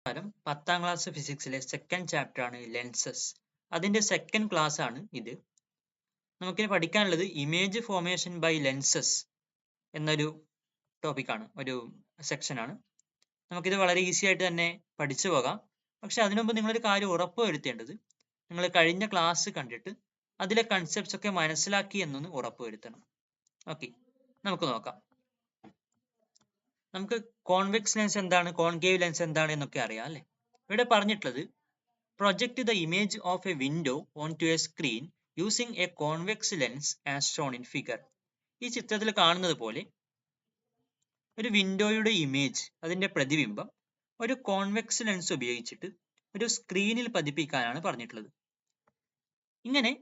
10ാം class ഫിസിക്സിലെ second chapter ആണ് lenses. അതിന്റെ second class ആണ് ഇത്. നമുക്കിനി പഠിക്കാനുള്ളത് ഇമേജ് ഫോർമേഷൻ ബൈ ലെൻസസ് എന്നൊരു ടോപ്പിക്കാണ്, ഒരു സെക്ഷനാണ്. നമുക്കിത് വളരെ ഈസി ആയിട്ട് തന്നെ പഠിച്ചു പോകാം. പക്ഷെ അതിനു മുമ്പ് നിങ്ങളൊരു കാര്യം ഉറപ്പുവരുത്തേണ്ടത്, നിങ്ങൾ കഴിഞ്ഞ ക്ലാസ് കണ്ടിട്ട് അതിലെ കൺസെപ്റ്റ്സ് ഒക്കെ മനസ്സിലാക്കി എന്നൊന്ന് ഉറപ്പുവരുത്തണം. ഓക്കെ, നമുക്ക് നോക്കാം. നമുക്ക് കോൺവെക്സ് ലെൻസ് എന്താണ്, കോൺകേവ് ലെൻസ് എന്താണ് എന്നൊക്കെ അറിയാം അല്ലെ. ഇവിടെ പറഞ്ഞിട്ടുള്ളത് project the image of a window on to a screen using a convex lens as shown in figure. ഈ ചിത്രത്തിൽ കാണുന്നത് പോലെ ഒരു വിൻഡോയുടെ ഇമേജ്, അതിന്റെ പ്രതിബിംബം ഒരു കോൺവെക്സ് ലെൻസ് ഉപയോഗിച്ചിട്ട് ഒരു സ്ക്രീനിൽ പതിപ്പിക്കാനാണ് പറഞ്ഞിട്ടുള്ളത്. ഇങ്ങനെ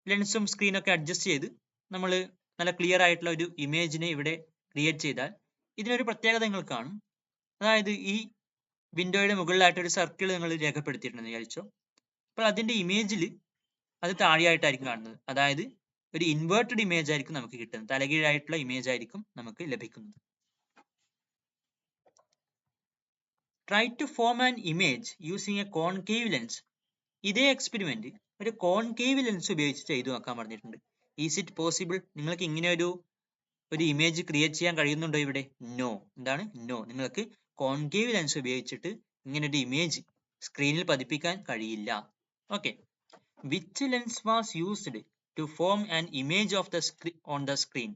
ലെൻസും സ്ക്രീനൊക്കെ അഡ്ജസ്റ്റ് ചെയ്ത് നമ്മൾ നല്ല ക്ലിയർ ആയിട്ടുള്ള ഒരു ഇമേജിനെ ഇവിടെ ക്രിയേറ്റ് ചെയ്താൽ ഇതിനൊരു പ്രത്യേകത നിങ്ങൾ കാണും. അതായത് ഈ വിൻഡോയുടെ മുകളിലായിട്ട് ഒരു സർക്കിൾ നിങ്ങൾ രേഖപ്പെടുത്തിയിട്ടുണ്ടെന്ന് വിചാരിച്ചോ. അപ്പോൾ അതിന്റെ ഇമേജിൽ അത് താഴെയായിട്ടായിരിക്കും കാണുന്നത്. അതായത് ഒരു ഇൻവേർട്ടഡ് ഇമേജ് ആയിരിക്കും നമുക്ക് കിട്ടുന്നത്, തലകീഴായിട്ടുള്ള ഇമേജ് ആയിരിക്കും നമുക്ക് ലഭിക്കുന്നത്. Try to form an image using a concave lens. ഇതേ എക്സ്പെരിമെന്റ് ഒരു കോൺകേവ് ലെൻസ് ഉപയോഗിച്ച് ചെയ്തു നോക്കാൻ പറഞ്ഞിട്ടുണ്ട്. Is it possible? നിങ്ങൾക്ക് ഇങ്ങനെ ഒരു ഇമേജ് ക്രിയേറ്റ് ചെയ്യാൻ കഴിയുന്നുണ്ടോ ഇവിടെ? നോ. എന്താണ് നോ? നിങ്ങൾക്ക് കോൺകേവ് ലെൻസ് ഉപയോഗിച്ചിട്ട് ഇങ്ങനെ ഒരു ഇമേജ് സ്ക്രീനിൽ പതിപ്പിക്കാൻ കഴിയില്ല. Okay. Which lens was used to form an image of the on the screen?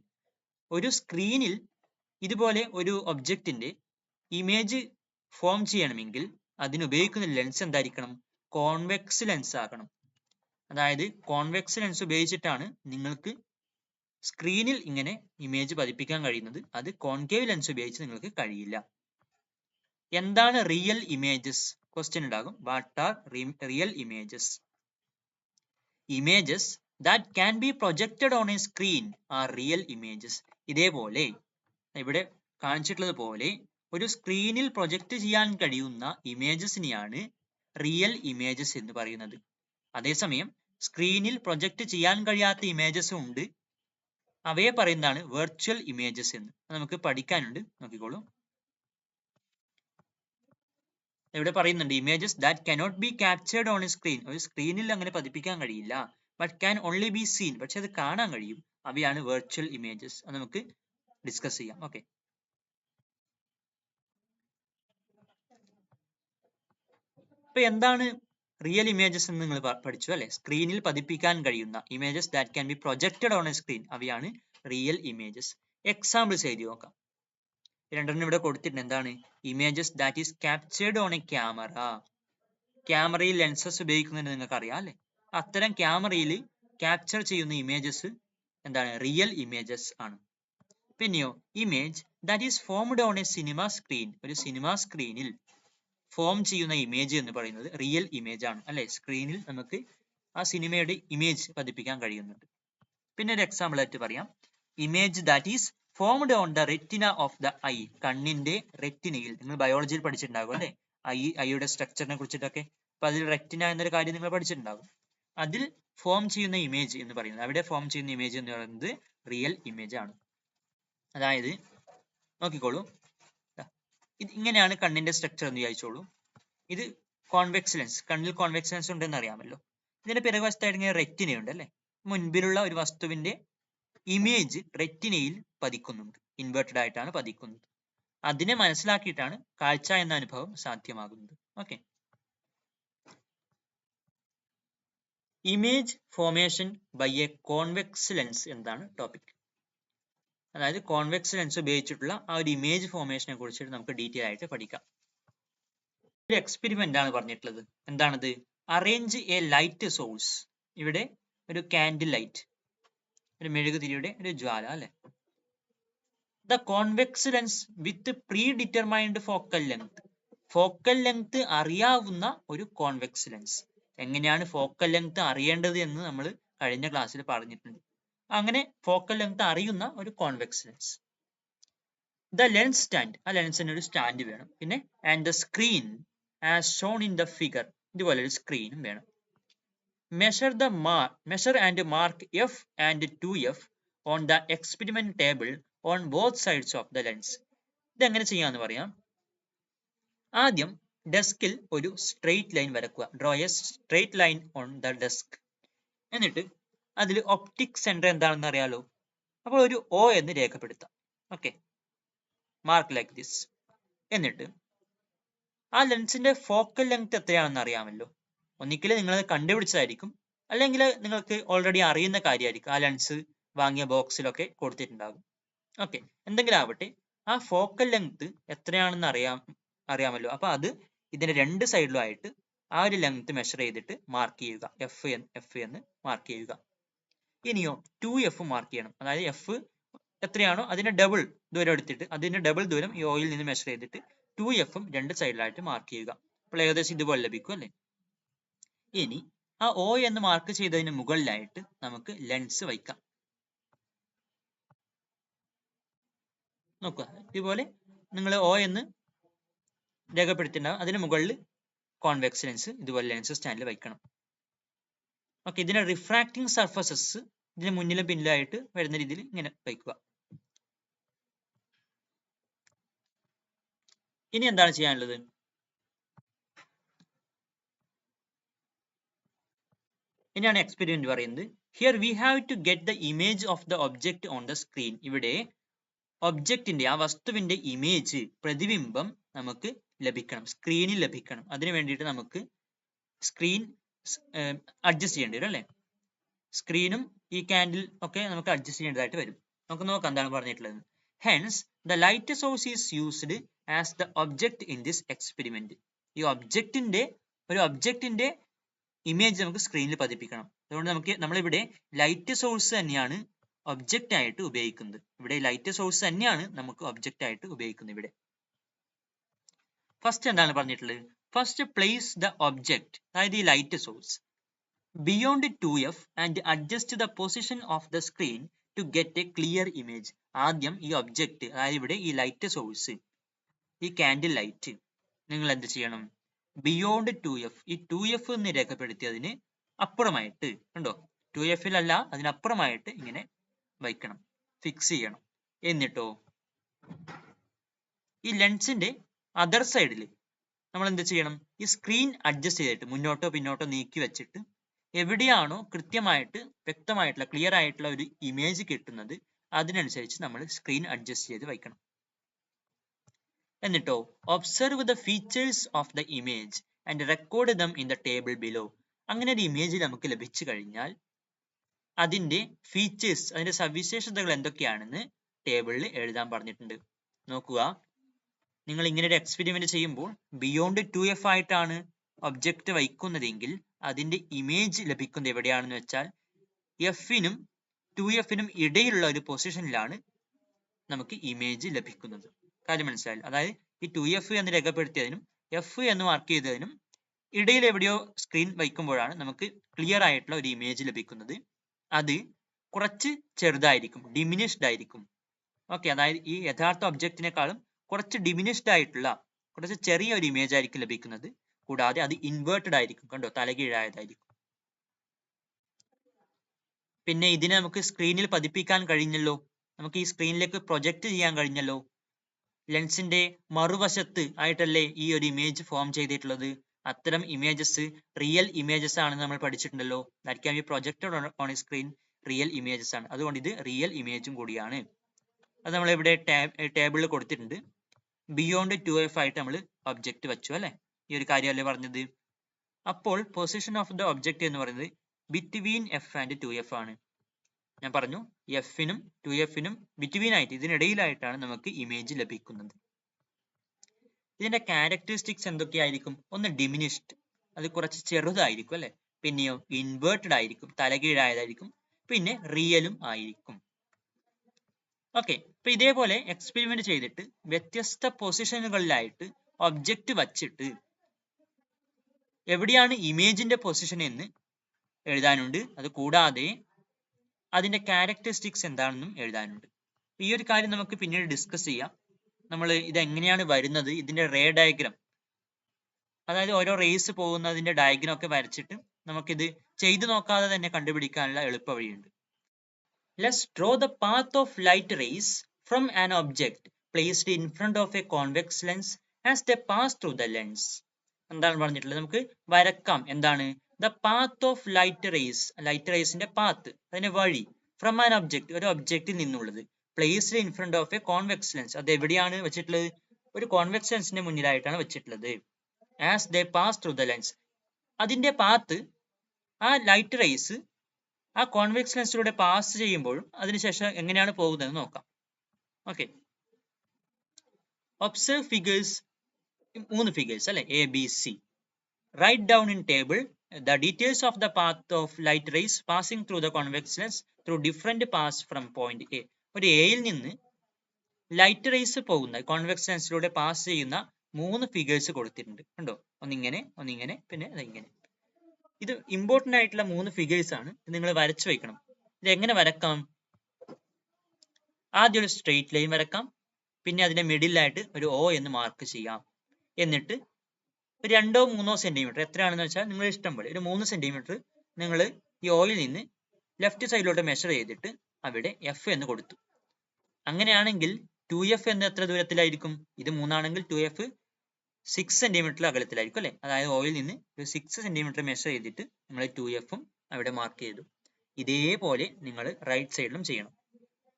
ഒരു സ്ക്രീനിൽ ഇതുപോലെ ഒരു ഒബ്ജക്റ്റിന്റെ ഇമേജ് ഫോം ചെയ്യണമെങ്കിൽ അതിനുപയോഗിക്കുന്ന ലെൻസ് എന്തായിരിക്കണം? കോൺവെക്സ് ലെൻസ് ആകണം. അതായത് കോൺവെക്സ് ലെൻസ് ഉപയോഗിച്ചിട്ടാണ് നിങ്ങൾക്ക് സ്ക്രീനിൽ ഇങ്ങനെ ഇമേജ് പതിപ്പിക്കാൻ കഴിയുന്നത്. അത് കോൺകേവ് ലെൻസ് ഉപയോഗിച്ച് നിങ്ങൾക്ക് കഴിയില്ല. എന്താണ് റിയൽ ഇമേജസ്? ക്വസ്റ്റ്യൻ ഉണ്ടാകും. What are real images? Images that can be projected on a screen are real images. ഇതേപോലെ ഇവിടെ കാണിച്ചിട്ടുള്ളത് പോലെ ഒരു സ്ക്രീനിൽ പ്രൊജക്റ്റ് ചെയ്യാൻ കഴിയുന്ന ഇമേജസിനെയാണ് റിയൽ ഇമേജസ് എന്ന് പറയുന്നത്. അതേസമയം സ്ക്രീനിൽ പ്രൊജക്റ്റ് ചെയ്യാൻ കഴിയാത്ത ഇമേജസ് ഉണ്ട്, അവയെ പറയുന്നതാണ് വെർച്വൽ ഇമേജസ് എന്ന്. നമുക്ക് പഠിക്കാനുണ്ട്, നോക്കിക്കോളൂ. ഇവിടെ പറയുന്നുണ്ട് images that cannot be captured on a screen. ഒരു സ്ക്രീനിൽ അങ്ങനെ പതിപ്പിക്കാൻ കഴിയില്ല. But can only be seen. പക്ഷെ അത് കാണാൻ കഴിയും. അവയാണ് വെർച്വൽ ഇമേജസ്. അത് നമുക്ക് ഡിസ്കസ് ചെയ്യാം. ഓക്കെ. അപ്പൊ എന്താണ് റിയൽ ഇമേജസ് എന്ന് നിങ്ങൾ പഠിച്ചു അല്ലെ. സ്ക്രീനിൽ പതിപ്പിക്കാൻ കഴിയുന്ന images that can be projected on a screen, അവയാണ് റിയൽ ഇമേജസ്. എക്സാമ്പിൾസ് എഴുതി നോക്കാം. രണ്ടെണ്ണം ഇവിടെ കൊടുത്തിട്ടുണ്ട്. എന്താണ്? Images that is captured on A camera. ക്യാമറയിൽ ലെൻസസ് ഉപയോഗിക്കുന്നുണ്ട് നിങ്ങൾക്ക് അറിയാം അല്ലെ. അത്തരം ക്യാമറയിൽ ക്യാപ്ചർ ചെയ്യുന്ന ഇമേജസ് എന്താണ്? റിയൽ ഇമേജസ് ആണ്. പിന്നെയോ image that is formed on A cinema screen. ഒരു സിനിമ സ്ക്രീനിൽ ഫോം ചെയ്യുന്ന ഇമേജ് എന്ന് പറയുന്നത് റിയൽ ഇമേജ് ആണ് അല്ലെ. സ്ക്രീനിൽ നമുക്ക് ആ സിനിമയുടെ ഇമേജ് പതിപ്പിക്കാൻ കഴിയുന്നുണ്ട്. പിന്നെ ഒരു എക്സാമ്പിൾ ആയിട്ട് പറയാം. Image that is formed on the retina of the I. കണ്ണിന്റെ റെറ്റിനയിൽ, നിങ്ങൾ ബയോളജിയിൽ പഠിച്ചിട്ടുണ്ടാകും അല്ലെ, ഐയുടെ സ്ട്രക്ചറിനെ കുറിച്ചിട്ടൊക്കെ. അപ്പൊ അതിൽ റെറ്റിന എന്നൊരു കാര്യം നിങ്ങൾ പഠിച്ചിട്ടുണ്ടാകും. അതിൽ ഫോം ചെയ്യുന്ന ഇമേജ് എന്ന് പറയുന്നത്, അവിടെ ഫോം ചെയ്യുന്ന ഇമേജ് എന്ന് പറയുന്നത് റിയൽ ഇമേജ് ആണ്. അതായത് നോക്കിക്കോളൂ, ഇത് ഇങ്ങനെയാണ് കണ്ണിന്റെ സ്ട്രക്ചർ എന്ന് വിചാരിച്ചോളൂ. ഇത് കോൺവെക്സ് ലെൻസ്, കണ്ണിൽ കോൺവെക്സ് ലെൻസ് ഉണ്ടെന്ന് അറിയാമല്ലോ. ഇതിന്റെ പിറകുവശത്തായിട്ട് ഇങ്ങനെ റെറ്റിന ഉണ്ട് അല്ലെ. മുൻപിലുള്ള ഒരു വസ്തുവിന്റെ ഇമേജ് റെറ്റിനയിൽ പതിക്കുന്നുണ്ട്, ഇൻവേർട്ടഡ് ആയിട്ടാണ് പതിക്കുന്നത്. അതിനെ മനസ്സിലാക്കിയിട്ടാണ് കാഴ്ച എന്ന അനുഭവം സാധ്യമാകുന്നത്. Okay. Image formation by a convex lens എന്താണ് ടോപ്പിക്. അതായത് കോൺവെക്സ് ലെൻസ് ഉപയോഗിച്ചിട്ടുള്ള ആ ഒരു ഇമേജ് ഫോർമേഷനെ കുറിച്ചിട്ട് നമുക്ക് ഡീറ്റെയിൽ ആയിട്ട് പഠിക്കാം. ഒരു എക്സ്പെരിമെന്റ് ആണ് പറഞ്ഞിട്ടുള്ളത്. എന്താണത്? Arrange A light source. ഇവിടെ ഒരു കാൻഡിൽ ലൈറ്റ്, ഒരു മെഴുകുതിരിയുടെ ഒരു ജ്വാല അല്ലെ. The convex lens with pre determined focal length. Focal length അറിയാവുന്ന ഒരു കോൺവെക്സ് ലെൻസ്. എങ്ങനെയാണ് ഫോക്കൽ ലെങ്ത് അറിയേണ്ടത് എന്ന് നമ്മൾ കഴിഞ്ഞ ക്ലാസ്സിൽ പറഞ്ഞിട്ടുണ്ട്. അങ്ങനെ ഫോക്കൽ ലെങ്ത് അറിയുന്ന ഒരു convex lens. The lens stand, ആ ലെൻസിന് ഒരു സ്റ്റാൻഡ് വേണം. പിന്നെ and the screen as shown in the figure, ഇതുപോലെ ഒരു സ്ക്രീനും വേണം. Measure and mark F and 2f on the experiment table on both sides of the lens. ഇതെങ്ങനെ ചെയ്യാന്ന് പറയാം. ആദ്യം ഡെസ്കിൽ ഒരു സ്ട്രെയിറ്റ് ലൈൻ വരക്കുക. Draw A straight line on the desk. എന്നിട്ട് അതിൽ ഒപ്റ്റിക് സെന്റർ എന്താണെന്ന് അറിയാലോ. അപ്പോൾ ഒരു O എന്ന് രേഖപ്പെടുത്താം. Okay, mark like this. എന്നിട്ട് ആ ലെൻസിന്റെ ഫോക്കൽ ലെങ്ത് എത്രയാണെന്ന് അറിയാമല്ലോ. ഒന്നിക്കൽ നിങ്ങൾ കണ്ടുപിടിച്ചതായിരിക്കും, അല്ലെങ്കിൽ നിങ്ങൾക്ക് ഓൾറെഡി അറിയുന്ന കാര്യമായിരിക്കും. ആ ലെൻസ് വാങ്ങിയ ബോക്സിലൊക്കെ കൊടുത്തിട്ടുണ്ടാകും. ഓക്കെ, എന്തെങ്കിലും ആവട്ടെ, ആ ഫോക്കൽ ലെങ്ത് എത്രയാണെന്ന് അറിയാമല്ലോ. അപ്പൊ അത് ഇതിന്റെ രണ്ട് സൈഡിലും ആയിട്ട് ആ ഒരു ലെങ്ത് മെഷർ ചെയ്തിട്ട് മാർക്ക് ചെയ്യുക. എഫ് എന്ന് മാർക്ക് ചെയ്യുക. ഇനിയോ 2F മാർക്ക് ചെയ്യണം. അതായത് എഫ് എത്രയാണോ അതിന്റെ ഡബിൾ ദൂരം എടുത്തിട്ട് അതിന്റെ ഡബിൾ ദൂരം ഈ ഓയിൽ നിന്ന് മെഷർ ചെയ്തിട്ട് 2F രണ്ട് സൈഡിലായിട്ട് മാർക്ക് ചെയ്യുക. അപ്പോൾ ഏകദേശം ഇതുപോലെ ലഭിക്കും അല്ലേ. ഇനി ആ O എന്ന് മാർക്ക് ചെയ്തതിന് മുകളിലായിട്ട് നമുക്ക് ലെൻസ് വയ്ക്കാം. നോക്കുക, ഇതുപോലെ നിങ്ങൾ O എന്ന് രേഖപ്പെടുത്തിയിട്ടുണ്ടാവും. അതിന് മുകളിൽ കോൺവെക്സ് ലെൻസ് ഇതുപോലെ ലെൻസ് സ്റ്റാൻഡിൽ വയ്ക്കണം. ഓക്കെ, ഇതിന്റെ റിഫ്രാക്റ്റിംഗ് സർഫസസ് ഇതിന് മുന്നിലും പിന്നിലായിട്ട് വരുന്ന രീതിയിൽ ഇങ്ങനെ വയ്ക്കുക. ഇനി എന്താണ് ചെയ്യാനുള്ളത്? ഇനിയാണ് എക്സ്പെരിമെന്റ് പറയുന്നത്. Here we have to get the image of the object on the screen. ഇവിടെ ഒബ്ജക്റ്റിന്റെ ആ വസ്തുവിന്റെ ഇമേജ്, പ്രതിബിംബം നമുക്ക് ലഭിക്കണം, സ്ക്രീനിൽ ലഭിക്കണം. അതിനു വേണ്ടിയിട്ട് നമുക്ക് സ്ക്രീൻ അഡ്ജസ്റ്റ് ചെയ്യേണ്ടി വരും അല്ലേ. സ്ക്രീനും ഈ കാൻഡിൽ ഒക്കെ നമുക്ക് അഡ്ജസ്റ്റ് ചെയ്യേണ്ടതായിട്ട് വരും. നമുക്ക് നോക്കാം എന്താണ് പറഞ്ഞിട്ടുള്ളത്. Hence the light source is used as the object in this experiment. ഈ ഒബ്ജക്റ്റിന്റെ ഇമേജ് നമുക്ക് സ്ക്രീനിൽ പതിപ്പിക്കണം. അതുകൊണ്ട് നമ്മളിവിടെ ലൈറ്റ് സോഴ്സ് തന്നെയാണ് ഒബ്ജക്റ്റ് ആയിട്ട് ഉപയോഗിക്കുന്നത്. ഇവിടെ ലൈറ്റ് സോഴ്സ് തന്നെയാണ് നമുക്ക് ഒബ്ജക്റ്റ് ആയിട്ട് ഉപയോഗിക്കുന്നത്. ഇവിടെ ഫസ്റ്റ് എന്താണ് പറഞ്ഞിട്ടുള്ളത്? ഫസ്റ്റ് പ്ലേസ് ദ ഒബ്ജക്റ്റ്, അതായത് ഈ light source beyond 2F and adjust the position of the screen to get a clear image. ആദ്യം ഈ ഒബ്ജക്റ്റ്, അതായത് ഇവിടെ ഈ ലൈറ്റ് സോഴ്സ്, ഈ കാൻഡിൽ ലൈറ്റ് നിങ്ങൾ എന്ത് ചെയ്യണം? ബിയോണ്ട് 2F, ഈ 2F എന്ന് രേഖപ്പെടുത്തിയതിന് അപ്പുറമായിട്ട്, കണ്ടോ, 2F-ലല്ല അതിനപ്പുറമായിട്ട് ഇങ്ങനെ വയ്ക്കണം, ഫിക്സ് ചെയ്യണം. എന്നിട്ടോ ഈ ലെൻസിന്റെ അതർ സൈഡിൽ നമ്മൾ എന്ത് ചെയ്യണം? ഈ സ്ക്രീൻ അഡ്ജസ്റ്റ് ചെയ്തിട്ട് മുന്നോട്ടോ പിന്നോട്ടോ നീക്കി വെച്ചിട്ട് എവിടെയാണോ കൃത്യമായിട്ട് വ്യക്തമായിട്ടുള്ള ക്ലിയർ ആയിട്ടുള്ള ഒരു ഇമേജ് കിട്ടുന്നത് അതിനനുസരിച്ച് നമ്മൾ സ്ക്രീൻ അഡ്ജസ്റ്റ് ചെയ്ത് വയ്ക്കണം. എന്നിട്ടോ observe the features of the image and record them in the table below. അങ്ങനെ ഒരു ഇമേജ് നമുക്ക് ലഭിച്ചു കഴിഞ്ഞാൽ അതിന്റെ ഫീച്ചേഴ്സ്, അതിന്റെ സവിശേഷതകൾ എന്തൊക്കെയാണെന്ന് ടേബിളിൽ എഴുതാൻ പറഞ്ഞിട്ടുണ്ട്. നോക്കുക, നിങ്ങൾ ഇങ്ങനെ ഒരു എക്സ്പെരിമെന്റ് ചെയ്യുമ്പോൾ ബിയോണ്ട് 2F ആയിട്ടാണ് ഒബ്ജക്റ്റ് വയ്ക്കുന്നതെങ്കിൽ അതിന്റെ ഇമേജ് ലഭിക്കുന്നത് എവിടെയാണെന്ന് വെച്ചാൽ F-നും 2F-നും ഇടയിലുള്ള ഒരു പൊസിഷനിലാണ് നമുക്ക് ഇമേജ് ലഭിക്കുന്നത്. കാര്യം മനസ്സിലായില്ല. അതായത് ഈ 2F എന്ന് രേഖപ്പെടുത്തിയതിനും F എന്ന് മാർക്ക് ചെയ്തതിനും ഇടയിൽ എവിടെയോ സ്ക്രീൻ വയ്ക്കുമ്പോഴാണ് നമുക്ക് ക്ലിയർ ആയിട്ടുള്ള ഒരു ഇമേജ് ലഭിക്കുന്നത്. അത് കുറച്ച് ചെറുതായിരിക്കും, ഡിമിനിഷ്ഡ് ആയിരിക്കും. ഓക്കെ, അതായത് ഈ യഥാർത്ഥ ഒബ്ജക്റ്റിനേക്കാളും കുറച്ച് ഡിമിനിഷ്ഡ് ആയിട്ടുള്ള, കുറച്ച് ചെറിയ ഒരു ഇമേജ് ആയിരിക്കും ലഭിക്കുന്നത്. കൂടാതെ അത് ഇൻവേർട്ടഡ് ആയിരിക്കും, കണ്ടോ, തലകീഴായതായിരിക്കും. പിന്നെ ഇതിനെ നമുക്ക് സ്ക്രീനിൽ പതിപ്പിക്കാൻ കഴിഞ്ഞല്ലോ, നമുക്ക് ഈ സ്ക്രീനിലേക്ക് പ്രൊജക്റ്റ് ചെയ്യാൻ കഴിഞ്ഞല്ലോ. ലെൻസിന്റെ മറുവശത്ത് ആയിട്ടല്ലേ ഈ ഒരു ഇമേജ് ഫോം ചെയ്തിട്ടുള്ളത്. അത്തരം ഇമേജസ് റിയൽ ഇമേജസ് ആണെന്ന് നമ്മൾ പഠിച്ചിട്ടുണ്ടല്ലോ. That can be projected on a screen, real images ആണ്. അതുകൊണ്ട് ഇത് റിയൽ ഇമേജും കൂടിയാണ്. അത് നമ്മൾ ഇവിടെ ടേബിളിൽ കൊടുത്തിട്ടുണ്ട്. ബിയോണ്ട് 2F ആയിട്ട് നമ്മൾ ഒബ്ജക്റ്റ് വെച്ചു അല്ലെ, ഈ ഒരു കാര്യമല്ലേ പറഞ്ഞത്. അപ്പോൾ പൊസിഷൻ ഓഫ് ദ ഒബ്ജക്റ്റ് എന്ന് പറയുന്നത് ബിറ്റ്വീൻ F ആൻഡ് 2F ആണ്. ഞാൻ പറഞ്ഞു F-നും 2F-നും ബിറ്റ്വീൻ ആയിട്ട്, ഇതിനിടയിലായിട്ടാണ് നമുക്ക് ഇമേജ് ലഭിക്കുന്നത്. ഇതിന്റെ ക്യാരക്ടറിസ്റ്റിക്സ് എന്തൊക്കെയായിരിക്കും? ഒന്ന് ഡിമിനിഷ്ഡ്, അത് കുറച്ച് ചെറുതായിരിക്കും അല്ലെ. പിന്നെയോ ഇൻവേർട്ടഡ് ആയിരിക്കും, തലകീഴായതായിരിക്കും. പിന്നെ റിയലും ആയിരിക്കും. ഓക്കെ, അപ്പൊ ഇതേപോലെ എക്സ്പെരിമെന്റ് ചെയ്തിട്ട് വ്യത്യസ്ത പൊസിഷനുകളിലായിട്ട് ഒബ്ജക്റ്റ് വച്ചിട്ട് എവിടെയാണ് ഇമേജിന്റെ പൊസിഷൻ എന്ന് എഴുതാനുണ്ട്. അത് കൂടാതെ അതിന്റെ ക്യാരക്ടറിസ്റ്റിക്സ് എന്താണെന്നും എഴുതാനുണ്ട്. ഈ ഒരു കാര്യം നമുക്ക് പിന്നീട് ഡിസ്കസ് ചെയ്യാം. നമ്മൾ ഇത് എങ്ങനെയാണ് വരുന്നത്, ഇതിന്റെ റേ ഡയഗ്രാം, അതായത് ഓരോ റേസ് പോകുന്നതിന്റെ ഡയഗ്രാം ഒക്കെ വരച്ചിട്ട് നമുക്കിത് ചെയ്തു നോക്കാതെ തന്നെ കണ്ടുപിടിക്കാനുള്ള എളുപ്പ വഴിയുണ്ട്. Let's draw the path of light rays from an object placed in front of a convex lens as they pass through the lens. എന്താണ് പറഞ്ഞിട്ടുള്ളത്? നമുക്ക് വരക്കാം. എന്താണ്? ദ പാത്ത് ഓഫ് ലൈറ്റ് റേസിന്റെ പാത്ത്, അതിന്റെ വഴി, ഫ്രം ആൻ ഒബ്ജക്ട്, ഒരു ഒബ്ജക്റ്റിൽ നിന്നുള്ളത്, placed in front of a convex lens, അത് എവിടെയാണ് വെച്ചിട്ടുള്ളത്? ഒരു കോൺവെക്സ് ലെൻസിന്റെ മുന്നിലായിട്ടാണ് വെച്ചിട്ടുള്ളത്. As they pass through the lens, അതിന്റെ പാത്ത്, ആ ലൈറ്റ് റേസ് ആ കോൺവെക്സ് ലെൻസിലൂടെ പാസ് ചെയ്യുമ്പോഴും അതിനുശേഷം എങ്ങനെയാണ് പോകുന്നത് നോക്കാം. ഓക്കെ, ഒബ്സർവ് ഫിഗേഴ്സ്, 3 ഫിഗേഴ്സ് അല്ലെ, A B C. Write down in table the details of the path of light rays passing through the convex lens through different paths from point A. ഒരു എയിൽ നിന്ന് light rays പോകുന്ന convex ലെൻസിലൂടെ pass ചെയ്യുന്ന 3 figures കൊടുത്തിട്ടുണ്ട്. കണ്ടോ? ഒന്നിങ്ങനെ, ഒന്നിങ്ങനെ, പിന്നെ ഇങ്ങനെ. ഇത് ഇമ്പോർട്ടന്റ് ആയിട്ടുള്ള 3 ഫിഗേഴ്സ് ആണ്. നിങ്ങൾ വരച്ചു വെക്കണം. ഇത് എങ്ങനെ വരക്കാം? ആദ്യം ഒരു സ്ട്രെയിറ്റ് ലൈൻ വരക്കാം. പിന്നെ അതിന്റെ മിഡിലായിട്ട് ഒരു O എന്ന് മാർക്ക് ചെയ്യാം. എന്നിട്ട് 2-3 സെന്റിമീറ്റർ, എത്രയാണെന്ന് വെച്ചാൽ നിങ്ങൾ ഇഷ്ടം പോലെ, ഒരു 3 സെന്റിമീറ്റർ നിങ്ങൾ ഈ ഓയിൽ നിന്ന് ലെഫ്റ്റ് സൈഡിലോട്ട് മെഷർ ചെയ്തിട്ട് അവിടെ F എന്ന് കൊടുത്തു. അങ്ങനെയാണെങ്കിൽ 2F എന്ന് എത്ര ദൂരത്തിലായിരിക്കും? ഇത് 3 ആണെങ്കിൽ 2F 6 സെന്റിമീറ്റർ അകലത്തിലായിരിക്കും അല്ലെ. അതായത് ഓയിൽ നിന്ന് ഒരു 6 സെന്റിമീറ്റർ മെഷർ ചെയ്തിട്ട് നിങ്ങൾ 2F അവിടെ മാർക്ക് ചെയ്തു. ഇതേപോലെ നിങ്ങൾ റൈറ്റ് സൈഡിലും ചെയ്യണം.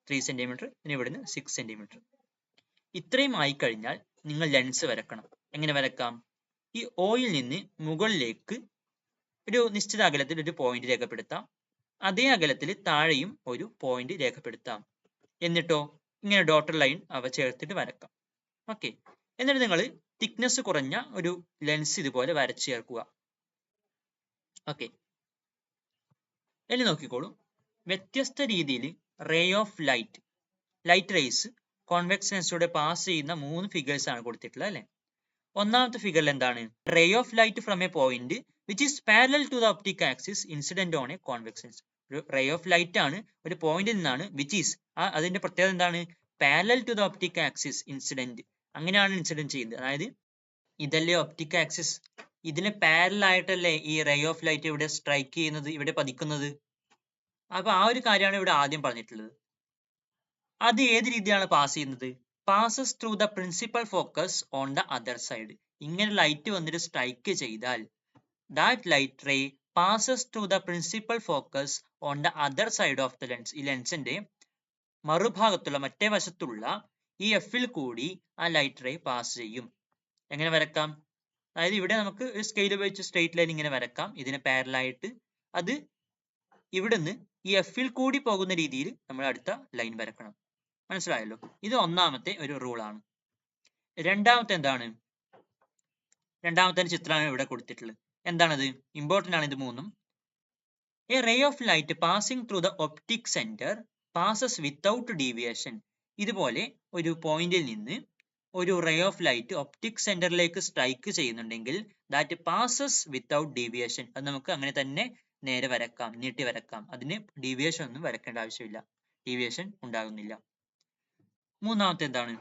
3 സെന്റിമീറ്റർ, പിന്നെ ഇവിടുന്ന് 6 സെന്റിമീറ്റർ. ഇത്രയും ആയി കഴിഞ്ഞാൽ നിങ്ങൾ ലെൻസ് വരക്കണം. എങ്ങനെ വരക്കാം? ഈ ഓയിൽ നിന്ന് മുകളിലേക്ക് ഒരു നിശ്ചിത അകലത്തിൽ ഒരു പോയിന്റ് രേഖപ്പെടുത്താം. അതേ അകലത്തിൽ താഴെയും ഒരു പോയിന്റ് രേഖപ്പെടുത്താം. എന്നിട്ടോ ഇങ്ങനെ ഡോട്ടർ ലൈൻ അവ ചേർത്തിട്ട് വരക്കാം. ഓക്കെ, എന്നിട്ട് നിങ്ങൾ തിക്നെസ് കുറഞ്ഞ ഒരു ലെൻസ് ഇതുപോലെ വരച്ചു ചേർക്കുക. ഓക്കെ, ഇനി നോക്കിക്കോളൂ. വ്യത്യസ്ത രീതിയിൽ ലൈറ്റ് റേസ് കോൺവെക്സ് ലെൻസിലൂടെ പാസ് ചെയ്യുന്ന 3 ഫിഗേഴ്സ് ആണ് കൊടുത്തിട്ടുള്ളത് അല്ലെ. ഒന്നാമത്തെ ഫിഗറിൽ എന്താണ്? Ray of light from a point which is parallel to the optic axis incident on a convex lens. ഒരു റേ ഓഫ് ലൈറ്റ് ആണ്, ഒരു പോയിന്റിൽ നിന്നാണ്, വിച്ച് ഈസ്, അതിന്റെ പ്രത്യേകത എന്താണ്? Parallel to the optic axis incident, അങ്ങനെയാണ് ഇൻസിഡന്റ് ചെയ്യുന്നത്. അതായത് ഇതല്ലേ ഒപ്റ്റിക് ആക്സിസ്, ഇതിന് പാരലൽ ആയിട്ടല്ലേ ഈ റേ ഓഫ് ലൈറ്റ് ഇവിടെ സ്ട്രൈക്ക് ചെയ്യുന്നത്, ഇവിടെ പതിക്കുന്നത്. അപ്പൊ ആ ഒരു കാര്യമാണ് ഇവിടെ ആദ്യം പറഞ്ഞിട്ടുള്ളത്. അത് ഏത് രീതിയാണ് പാസ് ചെയ്യുന്നത്? Passes through the principal focus on the other side. ഇങ്ങനെ ലൈറ്റ് വന്നിട്ട് സ്ട്രൈക്ക് ചെയ്താൽ that light ray passes through the principal focus on the other side of the lens. ഈ ലെൻസിന്റെ മറുഭാഗത്തുള്ള, മറ്റേ വശത്തുള്ള ഈ എഫിൽ കൂടി ആ ലൈറ്റ് റേ പാസ് ചെയ്യും. എങ്ങനെ വരക്കാം? അതായത് ഇവിടെ നമുക്ക് ഒരു സ്കെയിൽ ഉപയോഗിച്ച് സ്ട്രെയിറ്റ് ലൈൻ ഇങ്ങനെ വരക്കാം, ഇതിന് പാരലായിട്ട്. അത് ഇവിടുന്ന് ഈ എഫിൽ കൂടി പോകുന്ന രീതിയിൽ നമ്മൾ അടുത്ത ലൈൻ വരക്കണം. മനസ്സിലായല്ലോ? ഇത് ഒന്നാമത്തെ ഒരു റൂൾ ആണ്. രണ്ടാമത്തെ എന്താണ്? രണ്ടാമത്തെ ചിത്രമാണ് ഇവിടെ കൊടുത്തിട്ടുള്ളത്. എന്താണത്? ഇമ്പോർട്ടന്റ് ആണ് ഇത് മൂന്നും. A ray of light passing through the optic centre passes without deviation. ഇതുപോലെ ഒരു പോയിന്റിൽ നിന്ന് ഒരു റേ ഓഫ് ലൈറ്റ് ഒപ്റ്റിക് സെന്ററിലേക്ക് സ്ട്രൈക്ക് ചെയ്യുന്നുണ്ടെങ്കിൽ ദാറ്റ് പാസസ് വിത്തൗട്ട് ഡീവിയേഷൻ. അത് നമുക്ക് അങ്ങനെ തന്നെ നേരെ വരക്കാം, നീട്ടി വരക്കാം. അതിന് ഡീവിയേഷൻ ഒന്നും വരക്കേണ്ട ആവശ്യമില്ല, ഡീവിയേഷൻ ഉണ്ടാകുന്നില്ല. മൂന്നാമത്തെ എന്താണ്?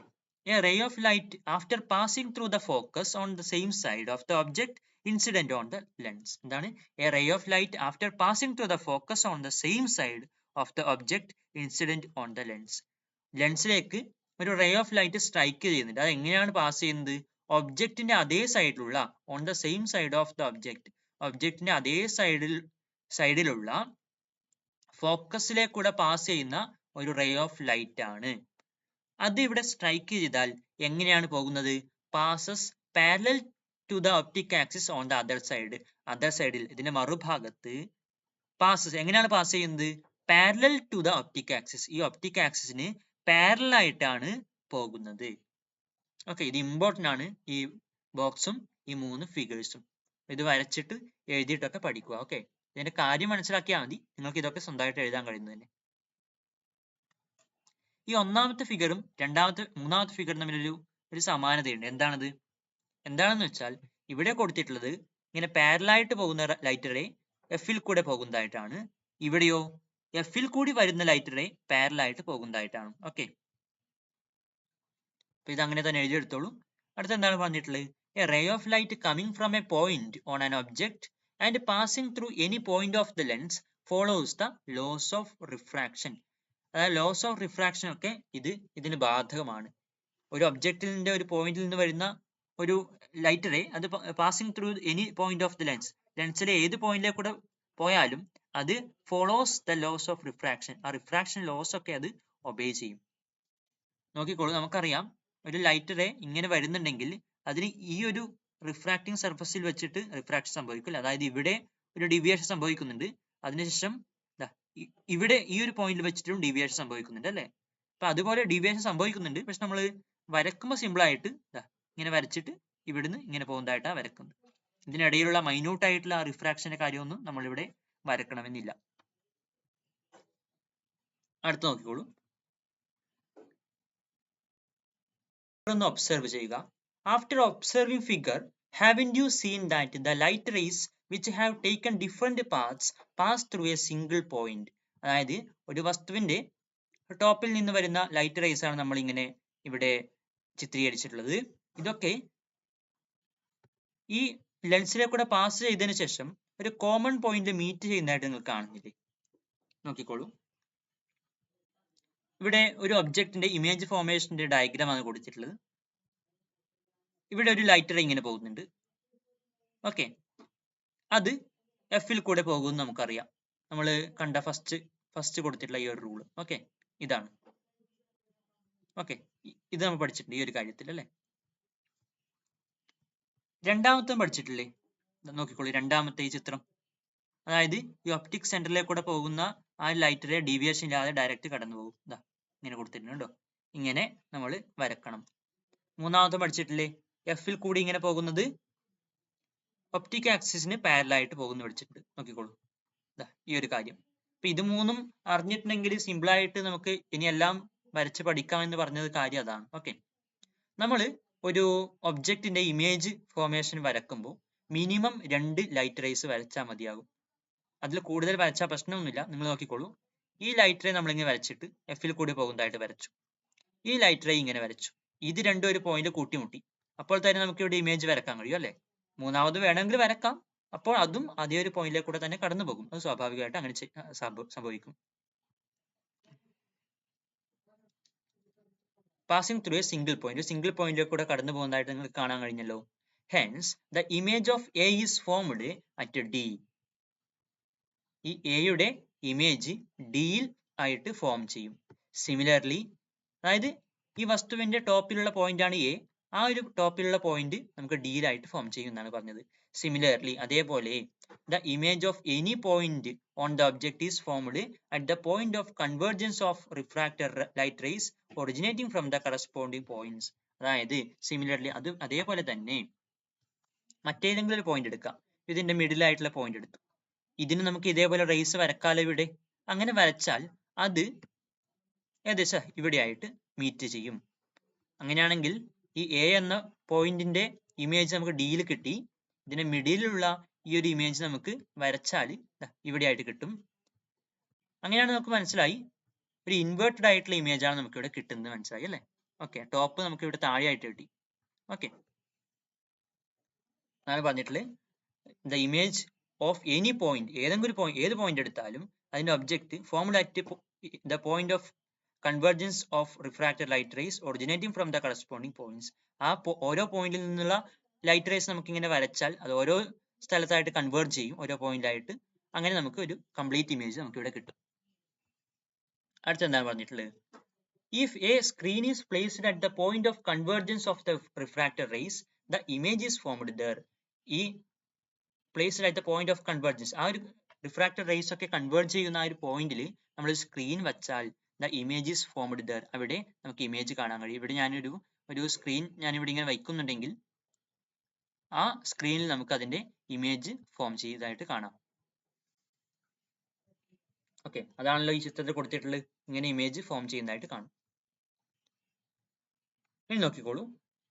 A ray of light after passing through the focus on the same side of the object incident on the lens. എന്താണ്? A ray of light after passing through the focus on the same side of the object incident on the lens. ലെൻസിലേക്ക് ഒരു ray of light strike ചെയ്യുന്നുണ്ട്. അത് എങ്ങനെയാണ് pass ചെയ്യുന്നത്? ഒബ്ജക്റ്റിന്റെ അതേ സൈഡിലുള്ള, on the same side of the ഒബ്ജക്റ്റിന്റെ അതേ സൈഡിലുള്ള ഫോക്കസിലേക്കൂടെ പാസ് ചെയ്യുന്ന ഒരു റേ ഓഫ് ലൈറ്റ് ആണ്. അത് ഇവിടെ സ്ട്രൈക്ക് ചെയ്താൽ എങ്ങനെയാണ് പോകുന്നത്? Passes parallel to the optic axis on the other side. Other സൈഡിൽ, ഇതിന്റെ മറുഭാഗത്ത് പാസസ് എങ്ങനെയാണ് പാസ് ചെയ്യുന്നത്? Parallel to the optic axis. ഈ ഒപ്റ്റിക് ആക്സിസിന് പാരലൽ ആയിട്ടാണ് പോകുന്നത്. ഓക്കെ, ഇത് ഇമ്പോർട്ടന്റ് ആണ്. ഈ ബോക്സും ഈ 3 ഫിഗേഴ്സും ഇത് വരച്ചിട്ട് എഴുതിയിട്ടൊക്കെ പഠിക്കുക. ഓക്കെ, ഇതിന്റെ കാര്യം മനസ്സിലാക്കിയാൽ മതി, നിങ്ങൾക്ക് ഇതൊക്കെ സ്വന്തമായിട്ട് എഴുതാൻ കഴിയുന്നത് തന്നെ. ഈ ഒന്നാമത്തെ ഫിഗറും മൂന്നാമത്തെ ഫിഗറും തമ്മിൽ ഒരു സമാനതയുണ്ട്. എന്താണെന്ന് വെച്ചാൽ ഇവിടെ കൊടുത്തിട്ടുള്ളത് ഇങ്ങനെ പാരലായിട്ട് പോകുന്ന ലൈറ്റ് റേ എഫിൽ കൂടെ പോകുന്നതായിട്ടാണ്. ഇവിടെയോ എഫിൽ കൂടി വരുന്ന ലൈറ്റ് റേ പാരലായിട്ട് പോകുന്നതായിട്ടാണ്. ഓക്കെ, അപ്പൊ ഇത് അങ്ങനെ തന്നെ എഴുതിയെടുത്തോളൂ. അടുത്ത എന്താണ് പറഞ്ഞിട്ടുള്ളത്? A ray of light coming from a point on an object and passing through any point of the lens follows the laws of refraction. അതായത് ലോസ് ഓഫ് റിഫ്രാക്ഷൻ ഒക്കെ ഇതിന് ബാധകമാണ്. ഒരു ഒബ്ജക്റ്റിന്റെ ഒരു പോയിന്റിൽ നിന്ന് വരുന്ന ഒരു ലൈറ്റ് റേ അത് passing through any point of the lens, ലെൻസിലെ ഏത് പോയിന്റിലേക്ക് കൂടെ പോയാലും അത് follows the laws of refraction, ആ റിഫ്രാക്ഷൻ ലോസ് ഒക്കെ അത് ഒബേ ചെയ്യും. നോക്കിക്കോളൂ, നമുക്കറിയാം ഒരു ലൈറ്റ് റേ ഇങ്ങനെ വരുന്നുണ്ടെങ്കിൽ അതിന് ഈ ഒരു റിഫ്രാക്റ്റിംഗ് സർഫസിൽ വെച്ചിട്ട് റിഫ്രാക്ഷൻ സംഭവിക്കില്ല. അതായത് ഇവിടെ ഒരു ഡീവിയേഷൻ സംഭവിക്കുന്നുണ്ട്, അതിനുശേഷം ഇവിടെ ഈ ഒരു പോയിന്റിൽ വെച്ചിട്ടും ഡീവിയേഷൻ സംഭവിക്കുന്നുണ്ട് അല്ലേ. അപ്പൊ അതുപോലെ ഡീവിയേഷൻ സംഭവിക്കുന്നുണ്ട്, പക്ഷെ നമ്മൾ വരക്കുമ്പോൾ സിമ്പിൾ ആയിട്ട് ഇങ്ങനെ വരച്ചിട്ട് ഇവിടുന്ന് ഇങ്ങനെ പോകുന്നതായിട്ടാണ് വരക്കുന്നത്. ഇതിനിടയിലുള്ള മൈന്യൂട്ട് ആയിട്ടുള്ള ആ റിഫ്രാക്ഷന്റെ കാര്യമൊന്നും നമ്മളിവിടെ വരക്കണമെന്നില്ല. അടുത്ത് നോക്കിക്കോളൂ, ഒന്ന് ഒബ്സർവ് ചെയ്യുക. After observing figure, haven't you seen that the light rays which have taken different paths pass through a single point? അതായത് ഒരു വസ്തുവിന്റെ ടോപ്പിൽ നിന്ന് വരുന്ന ലൈറ്റ് റേസ് ആണ് നമ്മൾ ഇങ്ങനെ ഇവിടെ ചിത്രീകരിച്ചിട്ടുള്ളത്. ഇതൊക്കെ ഈ ലെൻസിലെ കൂടെ പാസ് ചെയ്തതിനു ശേഷം ഒരു കോമൺ പോയിന്റ് മീറ്റ് ചെയ്യുന്നതായിട്ട് നിങ്ങൾ കാണുന്നില്ലേ? നോക്കിക്കോളൂ, ഇവിടെ ഒരു ഒബ്ജക്റ്റിന്റെ ഇമേജ് ഫോർമേഷന്റെ ഡയഗ്രാം ആണ് കൊടുത്തിട്ടുള്ളത്. ഇവിടെ ഒരു ലൈറ്റ് റേ ഇങ്ങനെ പോകുന്നുണ്ട്. ഓക്കെ, അത് എഫിൽ കൂടെ പോകുമെന്ന് നമുക്കറിയാം. നമ്മൾ കണ്ട ഫസ്റ്റ് കൊടുത്തിട്ടുള്ള ഈ ഒരു റൂള്. ഓക്കെ, ഇതാണ്. ഓക്കെ, ഇത് നമ്മൾ പഠിച്ചിട്ടുണ്ട് ഈ ഒരു കാര്യത്തിൽ അല്ലേ. രണ്ടാമത്തെ പഠിച്ചിട്ടില്ലേ? നോക്കിക്കോളൂ, രണ്ടാമത്തെ ഈ ചിത്രം. അതായത് ഈ ഒപ്റ്റിക് സെന്ററിലേക്ക് കൂടെ പോകുന്ന ആ ലൈറ്റ് റേ ഡീവിയേഷൻ ഇല്ലാതെ ഡയറക്റ്റ് കടന്നു പോകും. ഇതാ ഇങ്ങനെ കൊടുത്തിട്ടുണ്ടോ, ഇങ്ങനെ നമ്മൾ വരക്കണം. മൂന്നാമത്തെ പഠിച്ചിട്ടില്ലേ? എഫിൽ കൂടി ഇങ്ങനെ പോകുന്നത് ഒപ്റ്റിക് ആക്സിസിന് പാരലൽ ആയിട്ട് പോകുന്നു പഠിച്ചിട്ടുണ്ട്. നോക്കിക്കോളൂ, ഈ ഒരു കാര്യം. അപ്പൊ ഇത് മൂന്നും അറിഞ്ഞിട്ടുണ്ടെങ്കിൽ സിമ്പിൾ ആയിട്ട് നമുക്ക് ഇനി എല്ലാം വരച്ച് പഠിക്കാം എന്ന് പറഞ്ഞത് കാര്യം അതാണ്. ഓക്കെ, നമ്മൾ ഒരു ഒബ്ജക്റ്റിന്റെ ഇമേജ് ഫോർമേഷൻ വരക്കുമ്പോൾ മിനിമം 2 ലൈറ്റ് റേസ് വരച്ചാൽ മതിയാകും. അതിൽ കൂടുതൽ വരച്ചാൽ പ്രശ്നമൊന്നുമില്ല. നിങ്ങൾ നോക്കിക്കോളൂ, ഈ ലൈറ്റ് റേ നമ്മളിങ്ങനെ വരച്ചിട്ട് എഫിൽ കൂടി പോകുന്നതായിട്ട് വരച്ചു. ഈ ലൈറ്റ് റേ ഇങ്ങനെ വരച്ചു. ഇത് രണ്ടും ഒരു പോയിന്റ് കൂട്ടിമുട്ടി. അപ്പോൾ തന്നെ നമുക്ക് ഇവിടെ ഇമേജ് വരക്കാൻ കഴിയും അല്ലേ. മൂന്നാമത് വേണമെങ്കിൽ വരക്കാം, അപ്പോൾ അതും അതേ ഒരു പോയിന്റിലേക്ക് കൂടെ തന്നെ കടന്നു പോകും. അത് സ്വാഭാവികമായിട്ട് അങ്ങനെ സംഭവിക്കും. Passing through A single point, single പോയിന്റിലേക്ക് കൂടെ കടന്നു പോകുന്നതായിട്ട് നിങ്ങൾക്ക് കാണാൻ കഴിഞ്ഞല്ലോ. Hence the image of A is formed at D. ഈ എയുടെ ഇമേജ് ഡിയിൽ ആയിട്ട് ഫോം ചെയ്യും. സിമിലർലി, അതായത് ഈ വസ്തുവിന്റെ ടോപ്പിലുള്ള പോയിന്റ് ആണ് എ, ആ ഒരു ടോപ്പിലുള്ള പോയിന്റ് നമുക്ക് ഡിയിലായിട്ട് ഫോം ചെയ്യും എന്നാണ് പറഞ്ഞത്. സിമിലർലി, അതേപോലെ the image of any point on the object is formed at the point of convergence of refracted light rays originating from the corresponding points. അതായത് സിമിലർലി, അതേപോലെ തന്നെ മറ്റേതെങ്കിലും ഒരു പോയിന്റ് എടുക്കാം. ഇതിന്റെ മിഡിൽ ആയിട്ടുള്ള പോയിന്റ് എടുത്തു, ഇതിന് നമുക്ക് ഇതേപോലെ റേസ് വരക്കാലോ ഇവിടെ. അങ്ങനെ വരച്ചാൽ അത് ഏകദേശം ഇവിടെ ആയിട്ട് മീറ്റ് ചെയ്യും. അങ്ങനെയാണെങ്കിൽ ഈ എ എന്ന പോയിന്റിന്റെ ഇമേജ് നമുക്ക് ഡിയിൽ കിട്ടി. ഇതിന്റെ മിഡിലുള്ള ഈ ഒരു ഇമേജ് നമുക്ക് വരച്ചാൽ ഇവിടെ ആയിട്ട് കിട്ടും. അങ്ങനെയാണ് നമുക്ക് മനസ്സിലായി, ഒരു ഇൻവേർട്ടഡ് ആയിട്ടുള്ള ഇമേജ് ആണ് നമുക്ക് ഇവിടെ കിട്ടുന്നത് മനസ്സിലായി അല്ലേ. ഓക്കെ, ടോപ്പ് നമുക്ക് ഇവിടെ താഴെയായിട്ട് കിട്ടി. ഓക്കെ, ഞാൻ പറഞ്ഞിട്ടുള്ളത് the image of any point, ഏത് പോയിന്റ് എടുത്താലും അതിന്റെ object formed at the point of convergence of refracted light rays originating from the corresponding points. ആ ഓരോ പോയിന്റിൽ നിന്നുള്ള ലൈറ്റ് റേസ് നമുക്ക് ഇങ്ങനെ വരച്ചാൽ അത് ഓരോ സ്ഥലത്തായിട്ട് കൺവേർജ് ചെയ്യും, ഓരോ പോയിന്റായിട്ട്. അങ്ങനെ നമുക്ക് ഒരു കംപ്ലീറ്റ് ഇമേജ് നമുക്ക് ഇവിടെ കിട്ടും. അടുത്ത എന്താണ് പറഞ്ഞിട്ടുള്ളത്? If a screen is placed at the point of convergence of the refracted rays the image is formed there. ഈ placed at the point of convergence, ആ ഒരു റിഫ്രാക്റ്റഡ് റേസ് ഒക്കെ കൺവേർജ് ചെയ്യുന്ന ആ ഒരു പോയിന്റിൽ നമ്മൾ സ്ക്രീൻ വെച്ചാൽ the image is formed there, അവിടെ നമുക്ക് ഇമേജ് കാണാൻ കഴിയും. ഇവിടെ ഞാനൊരു സ്ക്രീൻ ഞാനിവിടെ ഇങ്ങനെ വയ്ക്കുന്നുണ്ടെങ്കിൽ ആ സ്ക്രീനിൽ നമുക്ക് അതിന്റെ ഇമേജ് ഫോം ചെയ്തതായിട്ട് കാണാം. ഓക്കെ, അതാണല്ലോ ഈ ചിത്രത്തിൽ കൊടുത്തിട്ടുള്ളത്. ഇങ്ങനെ ഇമേജ് ഫോം ചെയ്യുന്നതായിട്ട് കാണും. ഇനി നോക്കിക്കോളൂ,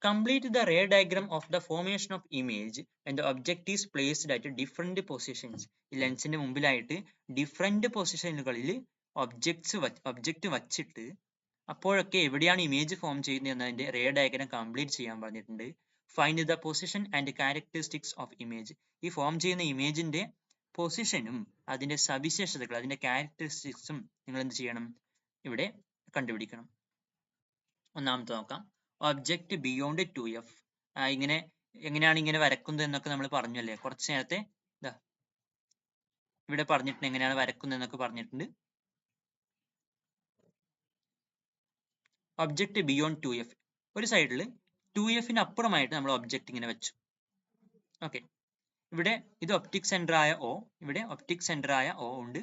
complete the ray diagram of the formation of image when the object is placed at different positions. ഈ ലെൻസിന്റെ മുമ്പിലായിട്ട് ഡിഫറെന്റ് പൊസിഷനുകളിൽ ഒബ്ജക്റ്റ് വച്ചിട്ട് അപ്പോഴൊക്കെ എവിടെയാണ് ഇമേജ് ഫോം ചെയ്യുന്നത് എന്നതിന്റെ റേ ഡയഗ്രാം കംപ്ലീറ്റ് ചെയ്യാൻ പറഞ്ഞിട്ടുണ്ട്. Find the position and characteristics of image. ഈ ഫോം ചെയ്യുന്ന ഇമേജിന്റെ പൊസിഷനും അതിന്റെ സവിശേഷതകൾ, അതിന്റെ ക്യാരക്ടറിസ്റ്റിക്സും നിങ്ങൾ എന്ത് ചെയ്യണം? ഇവിടെ കണ്ടുപിടിക്കണം. ഒന്നാമത്തെ നോക്കാം, ഒബ്ജക്റ്റ് ബിയോണ്ട് 2f. ഇങ്ങനെ എങ്ങനെയാണ് ഇങ്ങനെ വരക്കുന്നത് എന്നൊക്കെ നമ്മൾ പറഞ്ഞല്ലേ കുറച്ച് നേരത്തെ. ഇതാ ഇവിടെ പറഞ്ഞിട്ടുണ്ട് എങ്ങനെയാണ് വരക്കുന്നത് എന്നൊക്കെ പറഞ്ഞിട്ടുണ്ട്. ഒബ്ജക്റ്റ് ബിയോണ്ട് 2f, ഒരു സൈഡിൽ 2fന് അപ്പുറമായിട്ട് നമ്മൾ ഒബ്ജക്റ്റ് ഇങ്ങനെ വെച്ചു. ഓക്കെ, ഇവിടെ ഇത് ഒപ്റ്റിക് സെന്റർ ആയ O, ഇവിടെ ഒപ്റ്റിക് സെന്റർ ആയ O ഉണ്ട്.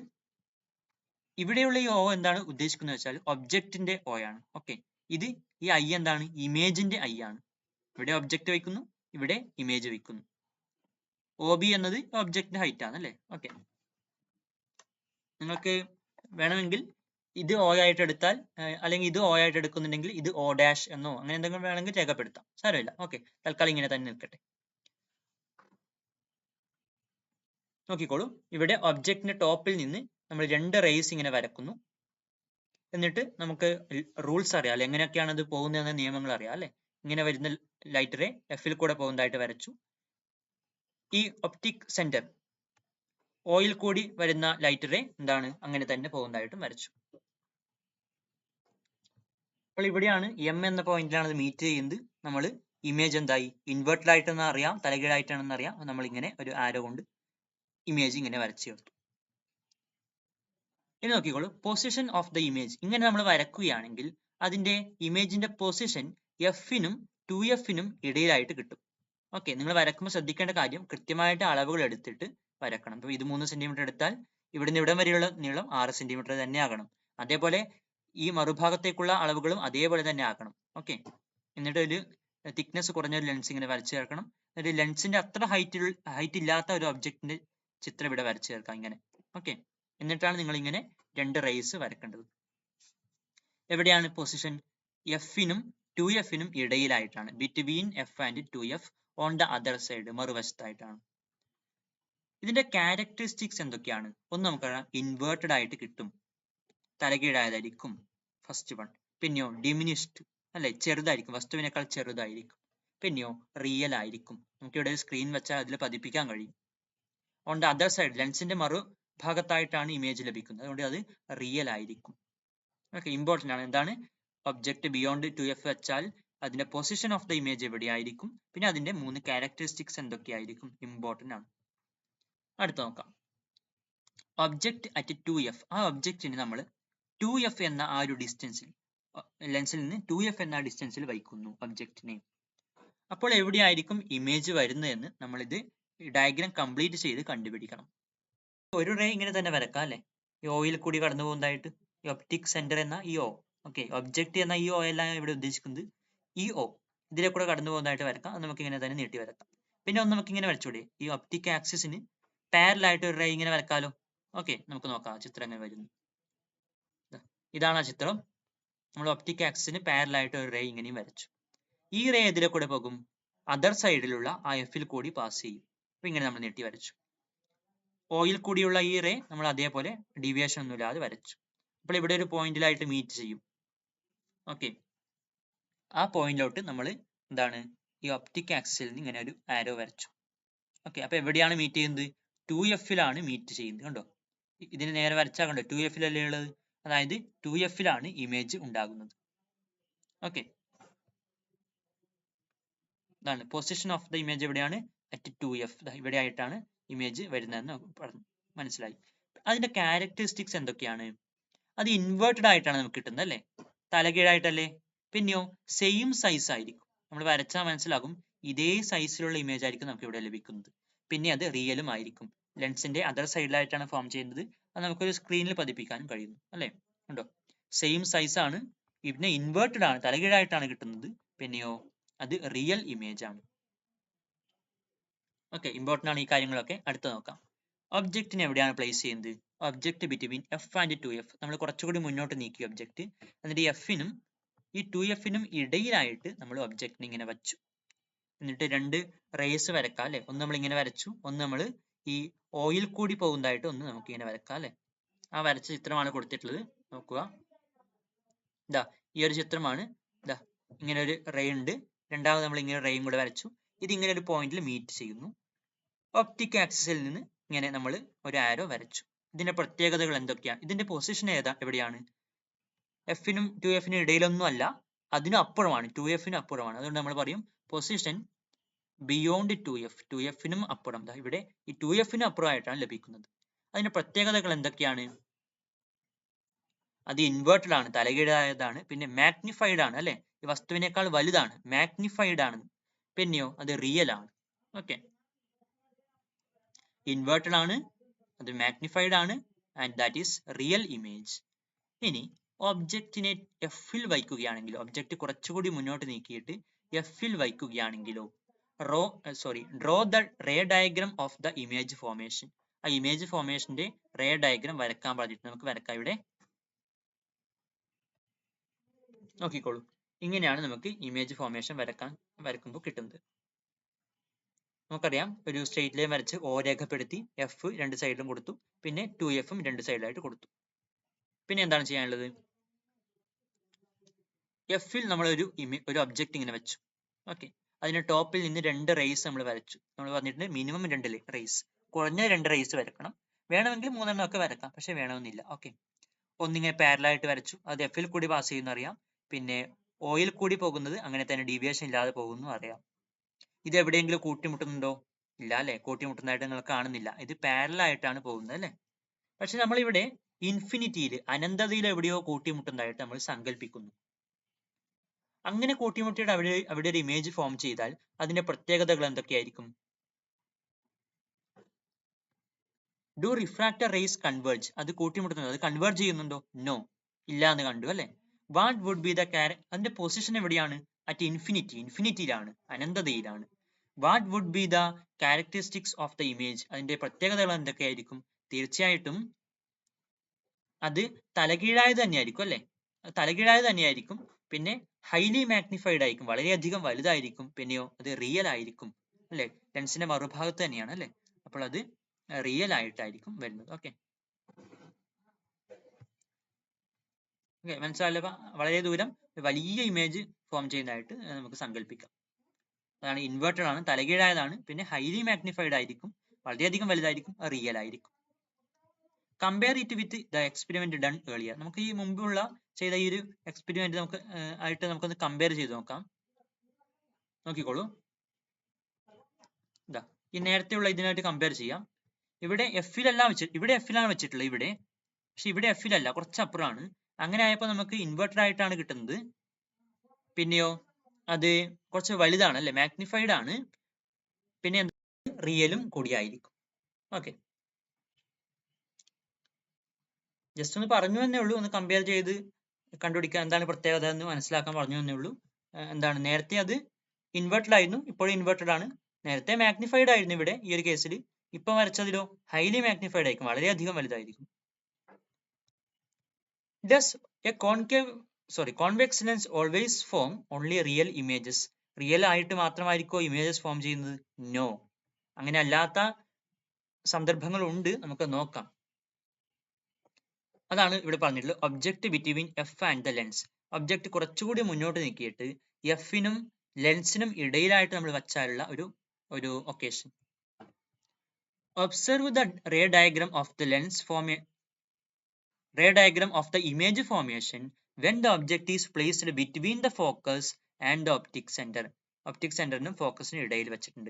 ഇവിടെയുള്ള ഈ O എന്താണ് ഉദ്ദേശിക്കുന്നത് വെച്ചാൽ ഒബ്ജക്റ്റിന്റെ O ആണ്. ഓക്കെ, ഇത് ഈ I എന്താണ് ഇമേജിന്റെ I ആണ്. ഇവിടെ ഒബ്ജക്റ്റ് വയ്ക്കുന്നു, ഇവിടെ ഇമേജ് വയ്ക്കുന്നു. OB എന്നത് ഒബ്ജക്റ്റിന്റെ ഹൈറ്റ് ആണ് അല്ലേ. ഓക്കെ, നിങ്ങൾക്ക് വേണമെങ്കിൽ ഇത് O ആയിട്ട് എടുത്താൽ അല്ലെങ്കിൽ ഇത് O ആയിട്ട് എടുക്കുന്നുണ്ടെങ്കിൽ ഇത് O ഡാഷ് എന്നോ അങ്ങനെ എന്തെങ്കിലും വേണമെങ്കിൽ രേഖപ്പെടുത്താം, സാരമില്ല. ഓക്കെ, തൽക്കാലം ഇങ്ങനെ തന്നെ നിൽക്കട്ടെ. നോക്കിക്കോളൂ, ഇവിടെ ഒബ്ജക്റ്റിന്റെ ടോപ്പിൽ നിന്ന് നമ്മൾ 2 റേസ് ഇങ്ങനെ വരക്കുന്നു. എന്നിട്ട് നമുക്ക് റൂൾസ് അറിയാം അല്ലെ, എങ്ങനെയൊക്കെയാണ് ഇത് പോകുന്നതെന്ന നിയമങ്ങൾ അറിയാം അല്ലെ. ഇങ്ങനെ വരുന്ന ലൈറ്റ് റേ എഫിൽ കൂടെ പോകുന്നതായിട്ട് വരച്ചു. ഈ ഒപ്റ്റിക് സെന്റർ ഓയിൽ കൂടി വരുന്ന ലൈറ്റ് റേ എന്താണ് അങ്ങനെ തന്നെ പോകുന്നതായിട്ടും വരച്ചു. അപ്പോൾ ഇവിടെയാണ് M എന്ന പോയിന്റിലാണ് ഇത് മീറ്റ് ചെയ്യുന്നത്. നമ്മൾ ഇമേജ് എന്തായി ഇൻവേർട്ടഡ് ആയിട്ടെന്ന് അറിയാം, തലകീഴായിട്ടാണെന്ന് അറിയാം. നമ്മൾ ഇങ്ങനെ ഒരു ആരോ കൊണ്ട് ഇമേജ് ഇങ്ങനെ വരച്ചു ചേർത്തു. ഇനി നോക്കിക്കോളൂ, പൊസിഷൻ ഓഫ് ദ ഇമേജ് ഇങ്ങനെ നമ്മൾ വരക്കുകയാണെങ്കിൽ അതിന്റെ ഇമേജിന്റെ പൊസിഷൻ Fനും 2Fനും ഇടയിലായിട്ട് കിട്ടും. ഓക്കെ, നിങ്ങൾ വരക്കുമ്പോൾ ശ്രദ്ധിക്കേണ്ട കാര്യം കൃത്യമായിട്ട് അളവുകൾ എടുത്തിട്ട് വരക്കണം. ഇപ്പോൾ ഇത് 3 സെന്റിമീറ്റർ എടുത്താൽ ഇവിടുന്ന് ഇവിടം വരെയുള്ള നീളം 6 സെന്റിമീറ്റർ തന്നെ ആകണം. അതേപോലെ ഈ മറുഭാഗത്തേക്കുള്ള അളവുകളും അതേപോലെ തന്നെ ആക്കണം. ഓക്കെ, എന്നിട്ട് ഒരു തിക്നെസ് കുറഞ്ഞ ഒരു ലെൻസ് ഇങ്ങനെ വരച്ചു ചേർക്കണം. എന്നിട്ട് ലെൻസിന്റെ അത്ര ഹൈറ്റ് ഇല്ലാത്ത ഒരു ഒബ്ജക്റ്റിന്റെ ചിത്രം ഇവിടെ വരച്ചു ചേർക്കാം ഇങ്ങനെ. ഓക്കെ, എന്നിട്ടാണ് നിങ്ങൾ ഇങ്ങനെ 2 റേസ് വരക്കേണ്ടത്. എവിടെയാണ് പൊസിഷൻ? Fനും 2Fനും ഇടയിലായിട്ടാണ്. Between F and 2F on the other side, മറുവശത്തായിട്ടാണ്. ഇതിന്റെ ക്യാരക്ടറിസ്റ്റിക്സ് എന്തൊക്കെയാണ്? ഒന്ന് നമുക്കറിയാം, ഇൻവേർട്ടഡ് ആയിട്ട് കിട്ടും, തലകീഴായതായിരിക്കും ഫസ്റ്റ് വൺ. പിന്നെയോ ഡിമിനിഷ്ഡ് അല്ലെ, ചെറുതായിരിക്കും, വസ്തുവിനേക്കാൾ ചെറുതായിരിക്കും. പിന്നെയോ റിയൽ ആയിരിക്കും, നമുക്ക് ഇവിടെ ഒരു സ്ക്രീൻ വെച്ചാൽ അതിൽ പതിപ്പിക്കാൻ കഴിയും. ഓൺ ദ അതർ സൈഡ്, ലെൻസിന്റെ മറുഭാഗത്തായിട്ടാണ് ഇമേജ് ലഭിക്കുന്നത്, അതുകൊണ്ട് അത് റിയൽ ആയിരിക്കും. ഓക്കെ, ഇമ്പോർട്ടന്റ് ആണ്. എന്താണ് ഒബ്ജക്റ്റ് ബിയോണ്ട് 2F വെച്ചാൽ അതിന്റെ പൊസിഷൻ ഓഫ് ദ ഇമേജ് എവിടെയായിരിക്കും, പിന്നെ അതിന്റെ 3 ക്യാരക്ടറിസ്റ്റിക്സ് എന്തൊക്കെയായിരിക്കും, ഇമ്പോർട്ടന്റ് ആണ്. അടുത്ത നോക്കാം, ഒബ്ജക്റ്റ് അറ്റ് 2F. ആ ഒബ്ജക്റ്റിന് നമ്മൾ 2F എന്ന ആ ഒരു ഡിസ്റ്റൻസിൽ, ലെൻസിൽ നിന്ന് 2F എന്ന ഡിസ്റ്റൻസിൽ വയ്ക്കുന്നു ഒബ്ജക്റ്റിനെ. അപ്പോൾ എവിടെയായിരിക്കും ഇമേജ് വരുന്നതെന്ന് നമ്മൾ ഇത് ഡയഗ്രാം കംപ്ലീറ്റ് ചെയ്ത് കണ്ടുപിടിക്കണം. ഒരു റേ ഇങ്ങനെ തന്നെ വരക്കാം അല്ലെ, ഈ ഓയിൽ കൂടി കടന്നു പോകുന്നതായിട്ട്. ഈ ഒപ്റ്റിക് സെന്റർ എന്ന ഈ O, ഓക്കെ, ഒബ്ജക്റ്റ് എന്ന ഈ O അല്ല ഇവിടെ ഉദ്ദേശിക്കുന്നത്, ഈ O ഇതിലെ കൂടെ കടന്നു പോകുന്നതായിട്ട് വരക്കാം. അത് നമുക്ക് ഇങ്ങനെ തന്നെ നീട്ടി വരക്കാം. പിന്നെ ഒന്ന് നമുക്ക് ഇങ്ങനെ വരച്ചൂടെ, ഈ ഒപ്റ്റിക് ആക്സിസിന് പാരലൽ ആയിട്ട് ഒരു റേ ഇങ്ങനെ വരക്കാലോ. ഓക്കെ, നമുക്ക് നോക്കാം ആ ചിത്രം എങ്ങനെ വരുന്നു. ഇതാണ് ആ ചിത്രം. നമ്മൾ ഒപ്റ്റിക് ആക്സിസിന് പാരലൽ ആയിട്ട് ഒരു റേ ഇങ്ങനെയും വരച്ചു. ഈ റേ ഇതിലെ കൂടെ പോകും, അതർ സൈഡിലുള്ള ആ Fൽ കൂടി പാസ് ചെയ്യും. അപ്പൊ ഇങ്ങനെ നമ്മൾ നീട്ടി വരച്ചു. ഓയിൽ കൂടിയുള്ള ഈ റേ നമ്മൾ അതേപോലെ ഡീവിയേഷൻ ഒന്നുമില്ലാതെ വരച്ചു. അപ്പോൾ ഇവിടെ ഒരു പോയിന്റിലായിട്ട് മീറ്റ് ചെയ്യും. ഓക്കെ, ആ പോയിന്റിലോട്ട് നമ്മൾ എന്താണ് ഈ ഒപ്റ്റിക് ആക്സിസിൽ നിന്ന് ഇങ്ങനെ ഒരു ആരോ വരച്ചു. ഓക്കെ, അപ്പൊ എവിടെയാണ് മീറ്റ് ചെയ്യുന്നത്? 2Fലാണ് മീറ്റ് ചെയ്യുന്നത്. കണ്ടോ, ഇതിന് നേരെ വരച്ചാൽ കണ്ടോ 2Fലല്ലേ ഉള്ളത്, അതായത് 2Fലാണ് ഇമേജ് ഉണ്ടാകുന്നത്. ഓക്കെ, ഇതാണ് പൊസിഷൻ ഓഫ് ദ ഇമേജ്. എവിടെയാണ്? അറ്റ് 2F, ഇവിടെ ആയിട്ടാണ് ഇമേജ് വരുന്നതെന്ന് പറഞ്ഞു, മനസ്സിലായി. അതിന്റെ ക്യാരക്ടറിസ്റ്റിക്സ് എന്തൊക്കെയാണ്? അത് ഇൻവേർട്ടഡ് ആയിട്ടാണ് നമുക്ക് കിട്ടുന്നത് അല്ലേ, തലകീഴായിട്ടല്ലേ. പിന്നെയോ സെയിം സൈസ് ആയിരിക്കും, നമ്മൾ വരച്ചാൽ മനസ്സിലാകും ഇതേ സൈസിലുള്ള ഇമേജ് ആയിരിക്കും നമുക്ക് ഇവിടെ ലഭിക്കുന്നത്. പിന്നെ അത് റിയലും ആയിരിക്കും, ലെൻസിന്റെ അതർ സൈഡിലായിട്ടാണ് ഫോം ചെയ്യുന്നത്. അത് നമുക്കൊരു സ്ക്രീനിൽ പതിപ്പിക്കാനും കഴിയുന്നു അല്ലേ. കണ്ടോ, സെയിം സൈസ് ആണ്, പിന്നെ ഇൻവേർട്ടഡ് ആണ്, തലകീഴായിട്ടാണ് കിട്ടുന്നത്. പിന്നെയോ അത് റിയൽ ഇമേജ് ആണ്. ഓക്കെ, ഇമ്പോർട്ടന്റ് ആണ് ഈ കാര്യങ്ങളൊക്കെ. അടുത്ത് നോക്കാം, ഒബ്ജക്റ്റിനെ എവിടെയാണ് പ്ലേസ് ചെയ്യുന്നത്? Object between F and 2F. നമ്മൾ കുറച്ചുകൂടി മുന്നോട്ട് നീക്കി ഒബ്ജക്റ്റ്, എന്നിട്ട് Fനും ഈ 2Fനും ഇടയിലായിട്ട് നമ്മൾ ഒബ്ജക്റ്റിനെ ഇങ്ങനെ വച്ചു. എന്നിട്ട് 2 റേസ് വരക്കാം അല്ലെ. ഒന്ന് നമ്മൾ ഇങ്ങനെ വരച്ചു, ഒന്ന് നമ്മൾ ഈ ഓയിൽ കൂടി പോകുന്നതായിട്ട് ഒന്ന് നമുക്ക് ഇങ്ങനെ വരക്കാം അല്ലെ. ആ വരച്ച ചിത്രമാണ് കൊടുത്തിട്ടുള്ളത്, നോക്കുക. ഇതാ ഈ ഒരു ചിത്രമാണ്. ഇതാ ഇങ്ങനെ ഒരു റേ ഉണ്ട്, രണ്ടാമത് നമ്മൾ ഇങ്ങനെ റേയും കൂടെ വരച്ചു. ഇത് ഇങ്ങനെ ഒരു പോയിന്റിൽ മീറ്റ് ചെയ്യുന്നു. ഒപ്റ്റിക് ആക്സിസിൽ നിന്ന് ഇങ്ങനെ നമ്മൾ ഒരു ആരോ വരച്ചു. ഇതിന്റെ പ്രത്യേകതകൾ എന്തൊക്കെയാണ്? ഇതിന്റെ പൊസിഷൻ എവിടെയാണ്? Fനും 2Fനും ഇടയിലൊന്നും അല്ല, അതിനും അപ്പുറമാണ്, 2Fനും അപ്പുറമാണ്. അതുകൊണ്ട് നമ്മൾ പറയും പൊസിഷൻ ബിയോണ്ട് 2f, 2f-നും അപ്പുറം, ഇവിടെ ഈ 2f-നും അപ്പുറമായിട്ടാണ് ലഭിക്കുന്നത്. അതിന്റെ പ്രത്യേകതകൾ എന്തൊക്കെയാണ്? അത് ഇൻവേർട്ടഡ് ആണ്, തലകീഴായതാണ്, പിന്നെ മാഗ്നിഫൈഡ് ആണ് അല്ലെ, ഈ വസ്തുവിനേക്കാൾ വലുതാണ്, മാഗ്നിഫൈഡ് ആണ്, പിന്നെയോ അത് റിയൽ ആണ്. ഓക്കെ, ഇൻവേർട്ടഡ് ആണ്, അത് മാഗ്നിഫൈഡ് ആണ്, and that is real image. ഇനി ഒബ്ജക്റ്റിനെ എഫിൽ വയ്ക്കുകയാണെങ്കിൽ, ഒബ്ജക്റ്റ് കുറച്ചുകൂടി മുന്നോട്ട് നീക്കിയിട്ട് എഫിൽ വയ്ക്കുകയാണെങ്കിലോ, draw the ray diagram of the image formation. ആ ഇമേജ് ഫോർമേഷന്റെ റേ ഡയഗ്രാം വരക്കാൻ പറഞ്ഞിട്ട് നമുക്ക് വരക്കാം. ഇവിടെ നോക്കിക്കോളൂ, ഇങ്ങനെയാണ് നമുക്ക് ഇമേജ് ഫോർമേഷൻ വരക്കുമ്പോൾ കിട്ടുന്നത്. നമുക്കറിയാം, ഒരു സ്ട്രെയിറ്റ് ലൈൻ വരച്ച് O രേഖപ്പെടുത്തി, എഫ് രണ്ട് സൈഡിലും കൊടുത്തു, പിന്നെ 2f-ഉം രണ്ട് സൈഡിലായിട്ട് കൊടുത്തു. പിന്നെ എന്താണ് ചെയ്യാനുള്ളത്? എഫിൽ നമ്മൾ ഒരു ഒബ്ജക്റ്റ് ഇങ്ങനെ വെച്ചു. ഓക്കെ, അതിന് ടോപ്പിൽ നിന്ന് രണ്ട് റേസ് നമ്മൾ വരച്ചു. നമ്മൾ പറഞ്ഞിട്ടുണ്ട് മിനിമം 2 റേസ്, കുറഞ്ഞ 2 റേസ് വരക്കണം. വേണമെങ്കിൽ 3 ഒക്കെ വരക്കാം, പക്ഷെ വേണമെന്നില്ല. ഓക്കെ, ഒന്നിങ്ങനെ പാരലായിട്ട് വരച്ചു, അത് എഫിൽ കൂടി പാസ് ചെയ്യുന്ന അറിയാം, പിന്നെ ഓയിൽ കൂടി പോകുന്നത് അങ്ങനെ തന്നെ ഡീവിയേഷൻ ഇല്ലാതെ പോകുന്നു അറിയാം. ഇത് എവിടെയെങ്കിലും കൂട്ടിമുട്ടുന്നുണ്ടോ? ഇല്ല അല്ലെ, കൂട്ടിമുട്ടുന്നതായിട്ട് നിങ്ങൾ കാണുന്നില്ല. ഇത് പാരലൽ ആയിട്ടാണ് പോകുന്നത് അല്ലെ. പക്ഷെ നമ്മളിവിടെ ഇൻഫിനിറ്റിയിൽ, അനന്തതയിൽ എവിടെയോ കൂട്ടിമുട്ടുന്നതായിട്ട് നമ്മൾ സങ്കല്പിക്കുന്നു. അങ്ങനെ കൂട്ടിമുട്ടിയിട്ട് അവിടെ ഒരു ഇമേജ് ഫോം ചെയ്താൽ അതിന്റെ പ്രത്യേകതകൾ എന്തൊക്കെയായിരിക്കും? Do refracted rays converge? അത് കൂട്ടിമുട്ടുന്നത്, അത് കൺവേർജ് ചെയ്യുന്നുണ്ടോ? നോ, ഇല്ല എന്ന് കണ്ടു അല്ലെ. വാട്ട് വുഡ് ബി ദ അതിന്റെ പൊസിഷൻ എവിടെയാണ്? അറ്റ് ഇൻഫിനിറ്റിയിലാണ്, അനന്തതയിലാണ്. What would be the characteristics of the image? അതിന്റെ പ്രത്യേകതകൾ എന്തൊക്കെയായിരിക്കും? തീർച്ചയായിട്ടും അത് തലകീഴായത് തന്നെയായിരിക്കും അല്ലെ, തലകീഴായത് തന്നെയായിരിക്കും. പിന്നെ ഹൈലി മാഗ്നിഫൈഡ് ആയിരിക്കും, വളരെയധികം വലുതായിരിക്കും. പിന്നെയോ അത് റിയൽ ആയിരിക്കും അല്ലെ, ലെൻസിന്റെ മറുഭാഗത്ത് തന്നെയാണ് അല്ലെ, അപ്പോൾ അത് റിയൽ ആയിട്ടായിരിക്കും വരുന്നത്. ഓക്കെ, മനസ്സിലായല്ലോ? വളരെ ദൂരം വലിയ ഇമേജ് ഫോം ചെയ്യുന്നതായിട്ട് നമുക്ക് സങ്കല്പിക്കാം. അതാണ് ഇൻവേർട്ടഡ് ആണ്, തലകീഴായതാണ്, പിന്നെ ഹൈലി മാഗ്നിഫൈഡ് ആയിരിക്കും, വളരെയധികം വലുതായിരിക്കും, റിയൽ ആയിരിക്കും. Compare it with the experiment done earlier. നമുക്ക് ഈ മുമ്പുള്ള ചെയ്ത ഈ ഒരു എക്സ്പെരിമെന്റ് നമുക്കൊന്ന് കമ്പയർ ചെയ്ത് നോക്കാം. നോക്കിക്കോളൂ, ഇതാ ഈ നേരത്തെയുള്ള ഇതിനായിട്ട് കമ്പയർ ചെയ്യാം. ഇവിടെ ഇവിടെ എഫിലാണ് വെച്ചിട്ടുള്ളത് ഇവിടെ, പക്ഷെ ഇവിടെ എഫിലല്ല, കുറച്ച് അപ്പുറമാണ്. അങ്ങനെ ആയപ്പോൾ നമുക്ക് ഇൻവെർട്ടഡ് ആയിട്ടാണ് കിട്ടുന്നത്. പിന്നെയോ അത് കുറച്ച് വലുതാണ് അല്ലെ, മാഗ്നിഫൈഡ് ആണ്, പിന്നെ റിയലും കൂടിയായിരിക്കും. ഓക്കെ, ജസ്റ്റ് ഒന്ന് പറഞ്ഞു എന്നേ ഉള്ളൂ, ഒന്ന് കമ്പയർ ചെയ്ത് കണ്ടുപിടിക്കാൻ എന്താണ് പ്രത്യേകത എന്ന് മനസ്സിലാക്കാൻ പറഞ്ഞു എന്നേ ഉള്ളൂ. എന്താണ്, നേരത്തെ അത് ഇൻവെർട്ടഡ് ആയിരുന്നു, ഇപ്പോഴും ഇൻവെർട്ടഡ് ആണ്. നേരത്തെ മാഗ്നിഫൈഡ് ആയിരുന്നു ഇവിടെ ഈ ഒരു കേസിൽ, ഇപ്പൊ വരച്ചതിലോ ഹൈലി മാഗ്നിഫൈഡ് ആയിരിക്കും, വളരെയധികം വലുതായിരിക്കും. Does a convex lens always form only real images? Real ആയിട്ട് മാത്രമായിരിക്കോ ഇമേജസ് ഫോം ചെയ്യുന്നത്? നോ, അങ്ങനെ അല്ലാത്ത സന്ദർഭങ്ങൾ ഉണ്ട്, നമുക്ക് നോക്കാം. അതാണ് ഇവിടെ പറഞ്ഞിട്ടുള്ളത്, object between F and the lens. Object കുറച്ചുകൂടി മുന്നോട്ട് നീക്കിയിട്ട് എഫിനും ലെൻസിനും ഇടയിലായിട്ട് നമ്മൾ വച്ചാലുള്ള ഒരു occasion. Observe the ray diagram of the lens ray diagram of the image formation when the object is placed between the focus and the optic center. Optic centerനും ഫോക്കസിനും ഇടയിൽ വെച്ചിട്ടുണ്ട്.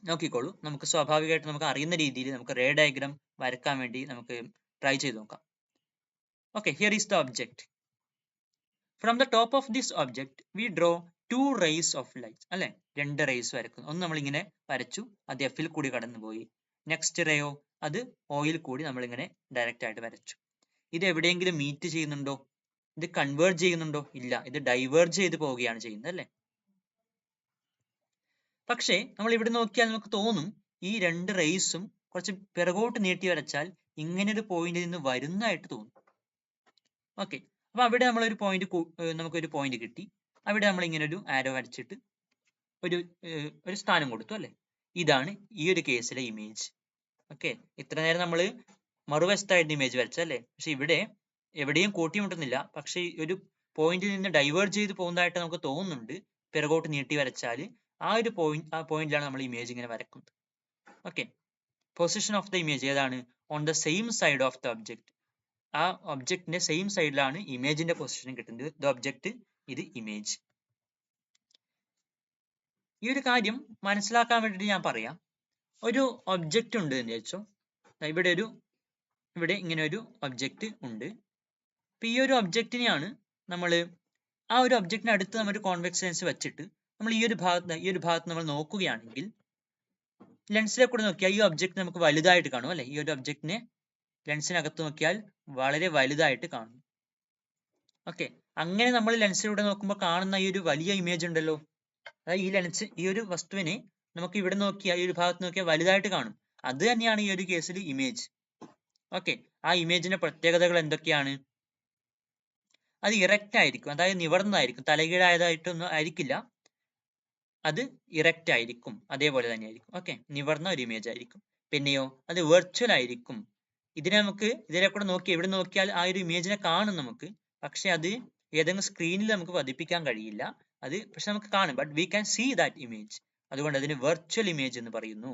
നോക്കിക്കോളൂ, നമുക്ക് സ്വാഭാവികമായിട്ട് നമുക്ക് അറിയുന്ന രീതിയിൽ നമുക്ക് റേ ഡയഗ്രാം വരക്കാൻ വേണ്ടി നമുക്ക് ട്രൈ ചെയ്ത് നോക്കാം. Okay, here is the object. From the top of this object V draw 2 rays of light അല്ലെ, 2 റേസ് വരക്കുന്നു. ഒന്ന് നമ്മളിങ്ങനെ വരച്ചു, അത് എഫിൽ കൂടി കടന്നുപോയി. നെക്സ്റ്റ് റേയോ അത് ഓയിൽ കൂടി നമ്മളിങ്ങനെ ഡയറക്റ്റ് ആയിട്ട് വരച്ചു. ഇത് എവിടെയെങ്കിലും മീറ്റ് ചെയ്യുന്നുണ്ടോ? ഇത് കൺവേർജ് ചെയ്യുന്നുണ്ടോ? ഇല്ല, ഇത് ഡൈവേർജ് ചെയ്ത് പോവുകയാണ് ചെയ്യുന്നത് അല്ലെ. പക്ഷേ നമ്മൾ ഇവിടെ നോക്കിയാൽ നമുക്ക് തോന്നും ഈ 2 റേസും കുറച്ച് പിറകോട്ട് നീട്ടി വരച്ചാൽ ഇങ്ങനെ ഒരു പോയിന്റിൽ നിന്ന് വരുന്നതായിട്ട് തോന്നും. ഓക്കെ, അപ്പൊ അവിടെ നമ്മളൊരു നമുക്കൊരു പോയിന്റ് കിട്ടി. അവിടെ നമ്മൾ ഇങ്ങനെ ഒരു ആരോ വരച്ചിട്ട് ഒരു സ്ഥാനം കൊടുത്തു അല്ലെ. ഇതാണ് ഈ ഒരു കേസിലെ ഇമേജ്. ഓക്കെ, ഇത്ര നേരം നമ്മൾ മറുവശത്തായിട്ട് ഇമേജ് വരച്ചല്ലേ, പക്ഷെ ഇവിടെ എവിടെയും കൂട്ടിമുട്ടുന്നില്ല, പക്ഷെ ഒരു പോയിന്റിൽ നിന്ന് ഡൈവേർജ് ചെയ്ത് പോകുന്നതായിട്ട് നമുക്ക് തോന്നുന്നുണ്ട്. പിറകോട്ട് നീട്ടി വരച്ചാൽ ആ പോയിന്റിലാണ് നമ്മൾ ഇമേജ് ഇങ്ങനെ വരക്കുന്നത്. Okay, position of the image ഏതാണ്? On the same side of the object. ആ ഒബ്ജക്റ്റിന്റെ സെയിം സൈഡിലാണ് ഇമേജിന്റെ പൊസിഷൻ കിട്ടുന്നത്. ദ ഒബ്ജക്ട്, ഇത് ഇമേജ്. ഈ ഒരു കാര്യം മനസ്സിലാക്കാൻ വേണ്ടിയിട്ട് ഞാൻ പറയാം. ഒരു ഒബ്ജക്റ്റ് ഉണ്ട് എന്ന് വെച്ചോ. ഇവിടെ ഇങ്ങനെ ഒരു ഒബ്ജക്റ്റ് ഉണ്ട്. അപ്പൊ ഈ ഒരു ഒബ്ജക്റ്റിനെയാണ് നമ്മൾ ആ ഒരു ഒബ്ജക്റ്റിന് അടുത്ത് നമ്മൾ ഒരു കോൺവെക്സ് ലെൻസ് വെച്ചിട്ട് നമ്മൾ ഈ ഒരു ഭാഗത്ത് നമ്മൾ നോക്കുകയാണെങ്കിൽ ലെൻസിലെ കൂടെ നോക്കിയാൽ ഈ ഒബ്ജക്റ്റ് നമുക്ക് വലുതായിട്ട് കാണും അല്ലെ. ഈ ഒരു ഒബ്ജക്റ്റിനെ ലെൻസിനകത്ത് നോക്കിയാൽ വളരെ വലുതായിട്ട് കാണും. ഓക്കെ, അങ്ങനെ നമ്മൾ ലെൻസിലൂടെ നോക്കുമ്പോൾ കാണുന്ന ഈ ഒരു വലിയ ഇമേജ് ഉണ്ടല്ലോ, അതായത് ഈ ഒരു വസ്തുവിനെ നമുക്ക് ഇവിടെ നോക്കിയാൽ ഈ ഒരു ഭാഗത്ത് നോക്കിയാൽ വലുതായിട്ട് കാണും. അത് തന്നെയാണ് ഈ ഒരു കേസിൽ ഇമേജ്. ഓക്കെ, ആ ഇമേജിന്റെ പ്രത്യേകതകൾ എന്തൊക്കെയാണ്? അത് ഇറക്റ്റ് ആയിരിക്കും, അതായത് നിവർന്നതായിരിക്കും, തലകീഴായതായിട്ടൊന്നും ആയിരിക്കില്ല, അത് ഇറക്റ്റ് ആയിരിക്കും, അതേപോലെ തന്നെ ആയിരിക്കും. ഓക്കെ, നിവർന്ന ഒരു ഇമേജ് ആയിരിക്കും. പിന്നെയോ അത് വെർച്വൽ ആയിരിക്കും. ഇതിനെ കൂടെ നോക്കി എവിടെ നോക്കിയാൽ ആ ഒരു ഇമേജിനെ കാണും നമുക്ക്, പക്ഷെ അത് ഏതെങ്കിലും സ്ക്രീനിൽ നമുക്ക് പതിപ്പിക്കാൻ കഴിയില്ല. അത് പക്ഷെ നമുക്ക് കാണും, but we can see that image. അതുകൊണ്ട് അതിന് വെർച്വൽ ഇമേജ് എന്ന് പറയുന്നു.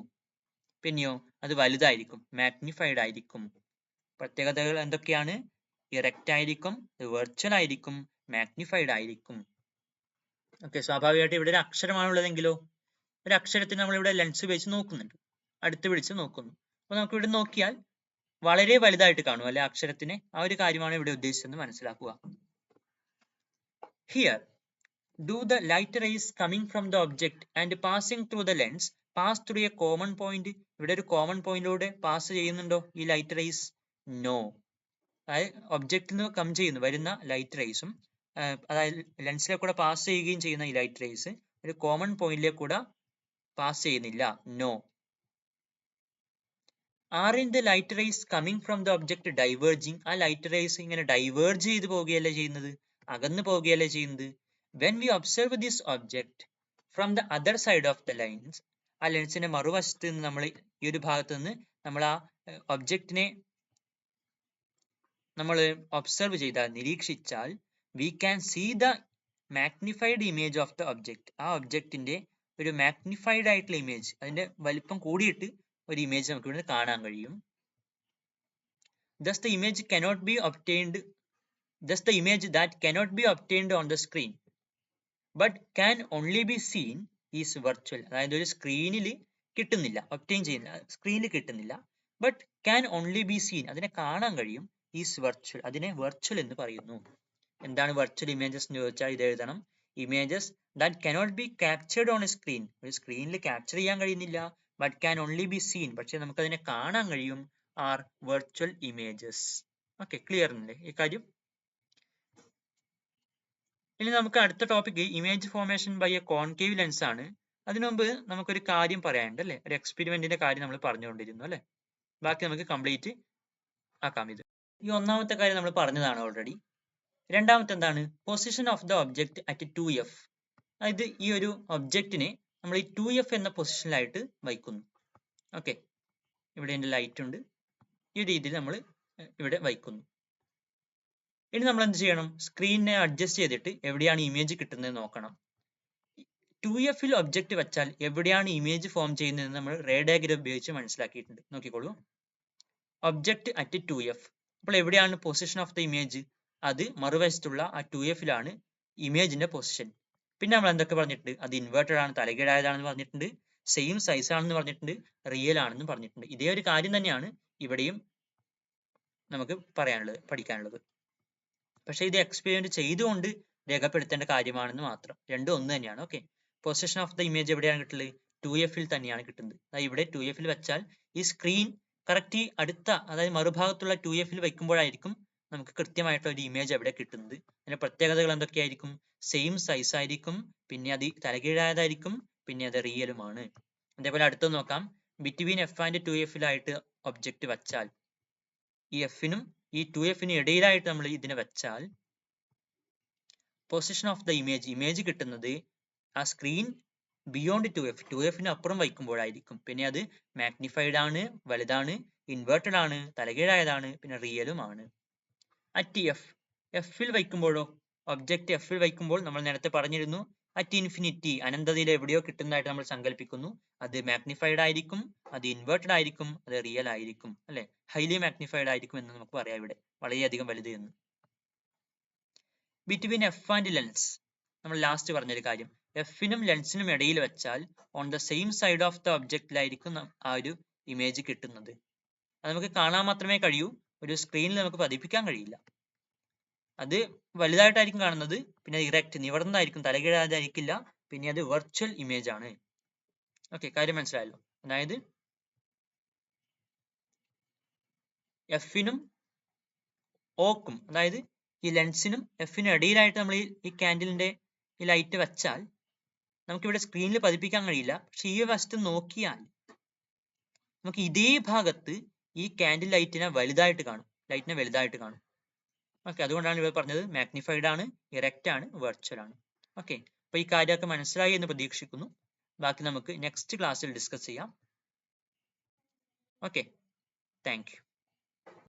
പിന്നെയോ അത് വലുതായിരിക്കും, മാഗ്നിഫൈഡ് ആയിരിക്കും. പ്രത്യേകതകൾ എന്തൊക്കെയാണ്? ഇറക്റ്റ് ആയിരിക്കും, വെർച്വൽ ആയിരിക്കും, മാഗ്നിഫൈഡ് ആയിരിക്കും. ഓക്കെ, സ്വാഭാവികമായിട്ട് ഇവിടെ ഒരു അക്ഷരമാണുള്ളതെങ്കിലോ, ഒരു അക്ഷരത്തിന് നമ്മൾ ഇവിടെ ലെൻസ് വെച്ച് നോക്കുന്നുണ്ട്, അടുത്ത് പിടിച്ച് നോക്കുന്നു. അപ്പൊ നമുക്ക് ഇവിടെ നോക്കിയാൽ വളരെ വലുതായിട്ട് കാണും അല്ലെ അക്ഷരത്തിനെ. ആ ഒരു കാര്യമാണ് ഇവിടെ ഉദ്ദേശിച്ചതെന്ന് മനസ്സിലാക്കുക. Here, do the light rays coming from the object and passing through the lens pass through a common point? ഇവിടെ ഒരു കോമൺ പോയിന്റിലൂടെ പാസ് ചെയ്യുന്നുണ്ടോ ഈ ലൈറ്റ് റേസ്? നോ. അതായത് ഒബ്ജക്റ്റിൽ നിന്ന് കം ചെയ്യുന്നു വരുന്ന ലൈറ്റ് റേസും അതായത് ലെൻസിലെ കൂടെ പാസ് ചെയ്യുകയും ചെയ്യുന്ന ഈ ലൈറ്റ് റേസ് ഒരു കോമൺ പോയിന്റിലേക്ക് കൂടെ പാസ് ചെയ്യുന്നില്ല. No. Aren't the light rays coming from the object diverging? ആ ലൈറ്റ് റേസ് ഇങ്ങനെ ഡൈവേർജ് ചെയ്ത് പോവുകയല്ലേ ചെയ്യുന്നത്, അകന്നു പോവുകയല്ലേ ചെയ്യുന്നത്. When we observe this object from the other side of the lens, ആ ലെൻസിന്റെ മറുവശത്ത് നിന്ന് നമ്മൾ ഈ ഒരു ഭാഗത്ത് നിന്ന് നമ്മൾ ആ ഒബ്ജക്റ്റിനെ നമ്മൾ ഒബ്സർവ് ചെയ്താൽ, നിരീക്ഷിച്ചാൽ, we can see the magnified image of the object. ആ ഒബ്ജക്റ്റിന്റെ ഒരു മാഗ്നിഫൈഡ് ആയിട്ടുള്ള ഇമേജ്, അതിന്റെ വലിപ്പം കൂടിയിട്ട് ഒരു ഇമേജ് നമുക്ക് ഇവിടെ കാണാൻ കഴിയും. Thus the image that cannot be obtained on the screen but can only be seen is virtual. അതായത് ഒരു സ്ക്രീനിൽ കിട്ടുന്നില്ല, ഒബ്റ്റെയിൻ ചെയ്യുന്നില്ല, സ്ക്രീനിൽ കിട്ടുന്നില്ല, but can only be seen, അതിനെ കാണാൻ കഴിയും, is virtual, അതിനെ വെർച്വൽ എന്ന് പറയുന്നു. എന്താണ് വെർച്വൽ ഇമേജസ് എന്ന് ചോദിച്ചാൽ ഇത് എഴുതണം. Images that cannot be captured on a screen, ഒരു സ്ക്രീനിൽ ക്യാപ്ചർ ചെയ്യാൻ കഴിയുന്നില്ല, but can only be seen, പക്ഷെ നമുക്ക് അതിനെ കാണാൻ കഴിയും, are virtual images. Okay, clear അല്ലേ ഈ കാര്യം? ഇനി നമുക്ക് അടുത്ത topic image formation by a concave lens ആണ്. അതിനു മുമ്പ് നമുക്കൊരു കാര്യം പറയാനുണ്ട് അല്ലെ, ഒരു എക്സ്പെരിമെന്റിന്റെ കാര്യം നമ്മൾ പറഞ്ഞുകൊണ്ടിരുന്നു അല്ലെ. ബാക്കി നമുക്ക് കംപ്ലീറ്റ് ആക്കാം. ഇത് ഈ ഒന്നാമത്തെ കാര്യം നമ്മൾ പറഞ്ഞതാണ് ഓൾറെഡി. രണ്ടാമത്തെ എന്താണ്? Position of the object at 2f. അതായത് ഈ ഒരു ഒബ്ജക്റ്റിനെ നമ്മൾ ഈ 2f എന്ന പൊസിഷനിലായിട്ട് വയ്ക്കുന്നു. ഓക്കെ, ഇവിടെ എൻ്റെ ലൈറ്റ് ഉണ്ട്, ഈ രീതിയിൽ നമ്മൾ ഇവിടെ വയ്ക്കുന്നു. ഇനി നമ്മൾ എന്ത് ചെയ്യണം? സ്ക്രീനിനെ അഡ്ജസ്റ്റ് ചെയ്തിട്ട് എവിടെയാണ് ഇമേജ് കിട്ടുന്നത് നോക്കണം. 2f ഒബ്ജക്റ്റ് വെച്ചാൽ എവിടെയാണ് ഇമേജ് ഫോം ചെയ്യുന്നതെന്ന് നമ്മൾ റേ ഡയഗ്രം ഉപയോഗിച്ച് മനസ്സിലാക്കിയിട്ടുണ്ട്. നോക്കിക്കോളൂ, ഒബ്ജക്റ്റ് അറ്റ് 2f. അപ്പോൾ എവിടെയാണ് പൊസിഷൻ ഓഫ് ദ ഇമേജ്? അത് മറുവശത്തുള്ള ആ 2f ഇമേജിന്റെ പൊസിഷൻ. പിന്നെ നമ്മൾ എന്തൊക്കെ പറഞ്ഞിട്ടുണ്ട്? അത് ഇൻവേർട്ടഡ് ആണ്, തലകീഴായതാണെന്ന് പറഞ്ഞിട്ടുണ്ട്, സെയിം സൈസ് ആണെന്ന് പറഞ്ഞിട്ടുണ്ട്, റിയൽ ആണെന്ന് പറഞ്ഞിട്ടുണ്ട്. ഇതേ ഒരു കാര്യം തന്നെയാണ് ഇവിടെയും നമുക്ക് പഠിക്കാനുള്ളത്. പക്ഷെ ഇത് എക്സ്പെരിമെന്റ് ചെയ്തുകൊണ്ട് രേഖപ്പെടുത്തേണ്ട കാര്യമാണെന്ന് മാത്രം. രണ്ടും ഒന്ന് തന്നെയാണ്. Okay, position of the image എവിടെയാണ് കിട്ടുന്നത്? 2f തന്നെയാണ് കിട്ടുന്നത്. അതായത് ഇവിടെ 2f വെച്ചാൽ ഈ സ്ക്രീൻ കറക്റ്റ് ഈ അടുത്ത, അതായത് മറുഭാഗത്തുള്ള 2f വയ്ക്കുമ്പോഴായിരിക്കും നമുക്ക് കൃത്യമായിട്ടുള്ള ഒരു ഇമേജ് അവിടെ കിട്ടുന്നത്. അതിന്റെ പ്രത്യേകതകൾ എന്തൊക്കെയായിരിക്കും? സെയിം സൈസ് ആയിരിക്കും, പിന്നെ അത് തലകീഴായതായിരിക്കും, പിന്നെ അത് റിയലുമാണ്. അതേപോലെ അടുത്ത് നോക്കാം, between f and 2f object വെച്ചാൽ, ഈ f നും ഈ 2f ഇടയിലായിട്ട് നമ്മൾ ഇതിനെ വെച്ചാൽ പൊസിഷൻ ഓഫ് ദ ഇമേജ് കിട്ടുന്നത് ആ സ്ക്രീൻ ബിയോണ്ട് 2f അപ്പുറം വയ്ക്കുമ്പോഴായിരിക്കും. പിന്നെ അത് മാഗ്നിഫൈഡ് ആണ്, വലുതാണ്, ഇൻവേർട്ടഡ് ആണ്, തലകീഴായതാണ്, പിന്നെ റിയലുമാണ്. അറ്റ് f വയ്ക്കുമ്പോഴോ, ഒബ്ജക്റ്റ് f വയ്ക്കുമ്പോൾ നമ്മൾ നേരത്തെ പറഞ്ഞിരുന്നു, അറ്റ് ഇൻഫിനിറ്റി, അനന്തതയിൽ എവിടെയോ കിട്ടുന്നതായിട്ട് നമ്മൾ സങ്കല്പിക്കുന്നു. അത് മാഗ്നിഫൈഡ് ആയിരിക്കും, അത് ഇൻവേർട്ടഡ് ആയിരിക്കും, അത് റിയൽ ആയിരിക്കും അല്ലെ. ഹൈലി മാഗ്നിഫൈഡ് ആയിരിക്കും എന്ന് നമുക്ക് പറയാം ഇവിടെ, വളരെയധികം വലുത് എന്ന്. ബിറ്റ്വീൻ f ആൻഡ് ലെൻസ്, നമ്മൾ ലാസ്റ്റ് പറഞ്ഞൊരു കാര്യം, എഫിനും ലെൻസിനും ഇടയിൽ വെച്ചാൽ on the same side of the ഒബ്ജക്റ്റിലായിരിക്കും ആ ഒരു ഇമേജ് കിട്ടുന്നത്. അത് നമുക്ക് കാണാൻ മാത്രമേ കഴിയൂ, ഒരു സ്ക്രീനിൽ നമുക്ക് പതിപ്പിക്കാൻ കഴിയില്ല. അത് വലുതായിട്ടായിരിക്കും കാണുന്നത്, പിന്നെ ഇറക്റ്റ് നിവർന്നതായിരിക്കും, തലകീഴായിരിക്കില്ല, പിന്നെ അത് വെർച്വൽ ഇമേജ് ആണ്. ഓക്കെ, കാര്യം മനസ്സിലായല്ലോ. അതായത് എഫിനും ഓക്കും, അതായത് ഈ ലെൻസിനും എഫിനും ഇടയിലായിട്ട് നമ്മൾ ഈ കാൻഡിലിന്റെ ഈ ലൈറ്റ് വെച്ചാൽ നമുക്കിവിടെ സ്ക്രീനിൽ പതിപ്പിക്കാൻ കഴിയില്ല. പക്ഷെ ഈ വശത്ത് നോക്കിയാൽ നമുക്ക് ഇതേ ഭാഗത്ത് ഈ കാൻഡിൽ ലൈറ്റിനെ വലുതായിട്ട് കാണും. ഓക്കെ, അതുകൊണ്ടാണ് ഇവിടെ പറഞ്ഞത് മാഗ്നിഫൈഡ് ആണ്, ഇറക്റ്റ് ആണ്, വെർച്വൽ ആണ്. ഓക്കെ, അപ്പൊ ഈ കാര്യമൊക്കെ മനസ്സിലായി എന്ന് പ്രതീക്ഷിക്കുന്നു. ബാക്കി നമുക്ക് നെക്സ്റ്റ് ക്ലാസ്സിൽ ഡിസ്കസ് ചെയ്യാം. Okay, thank you.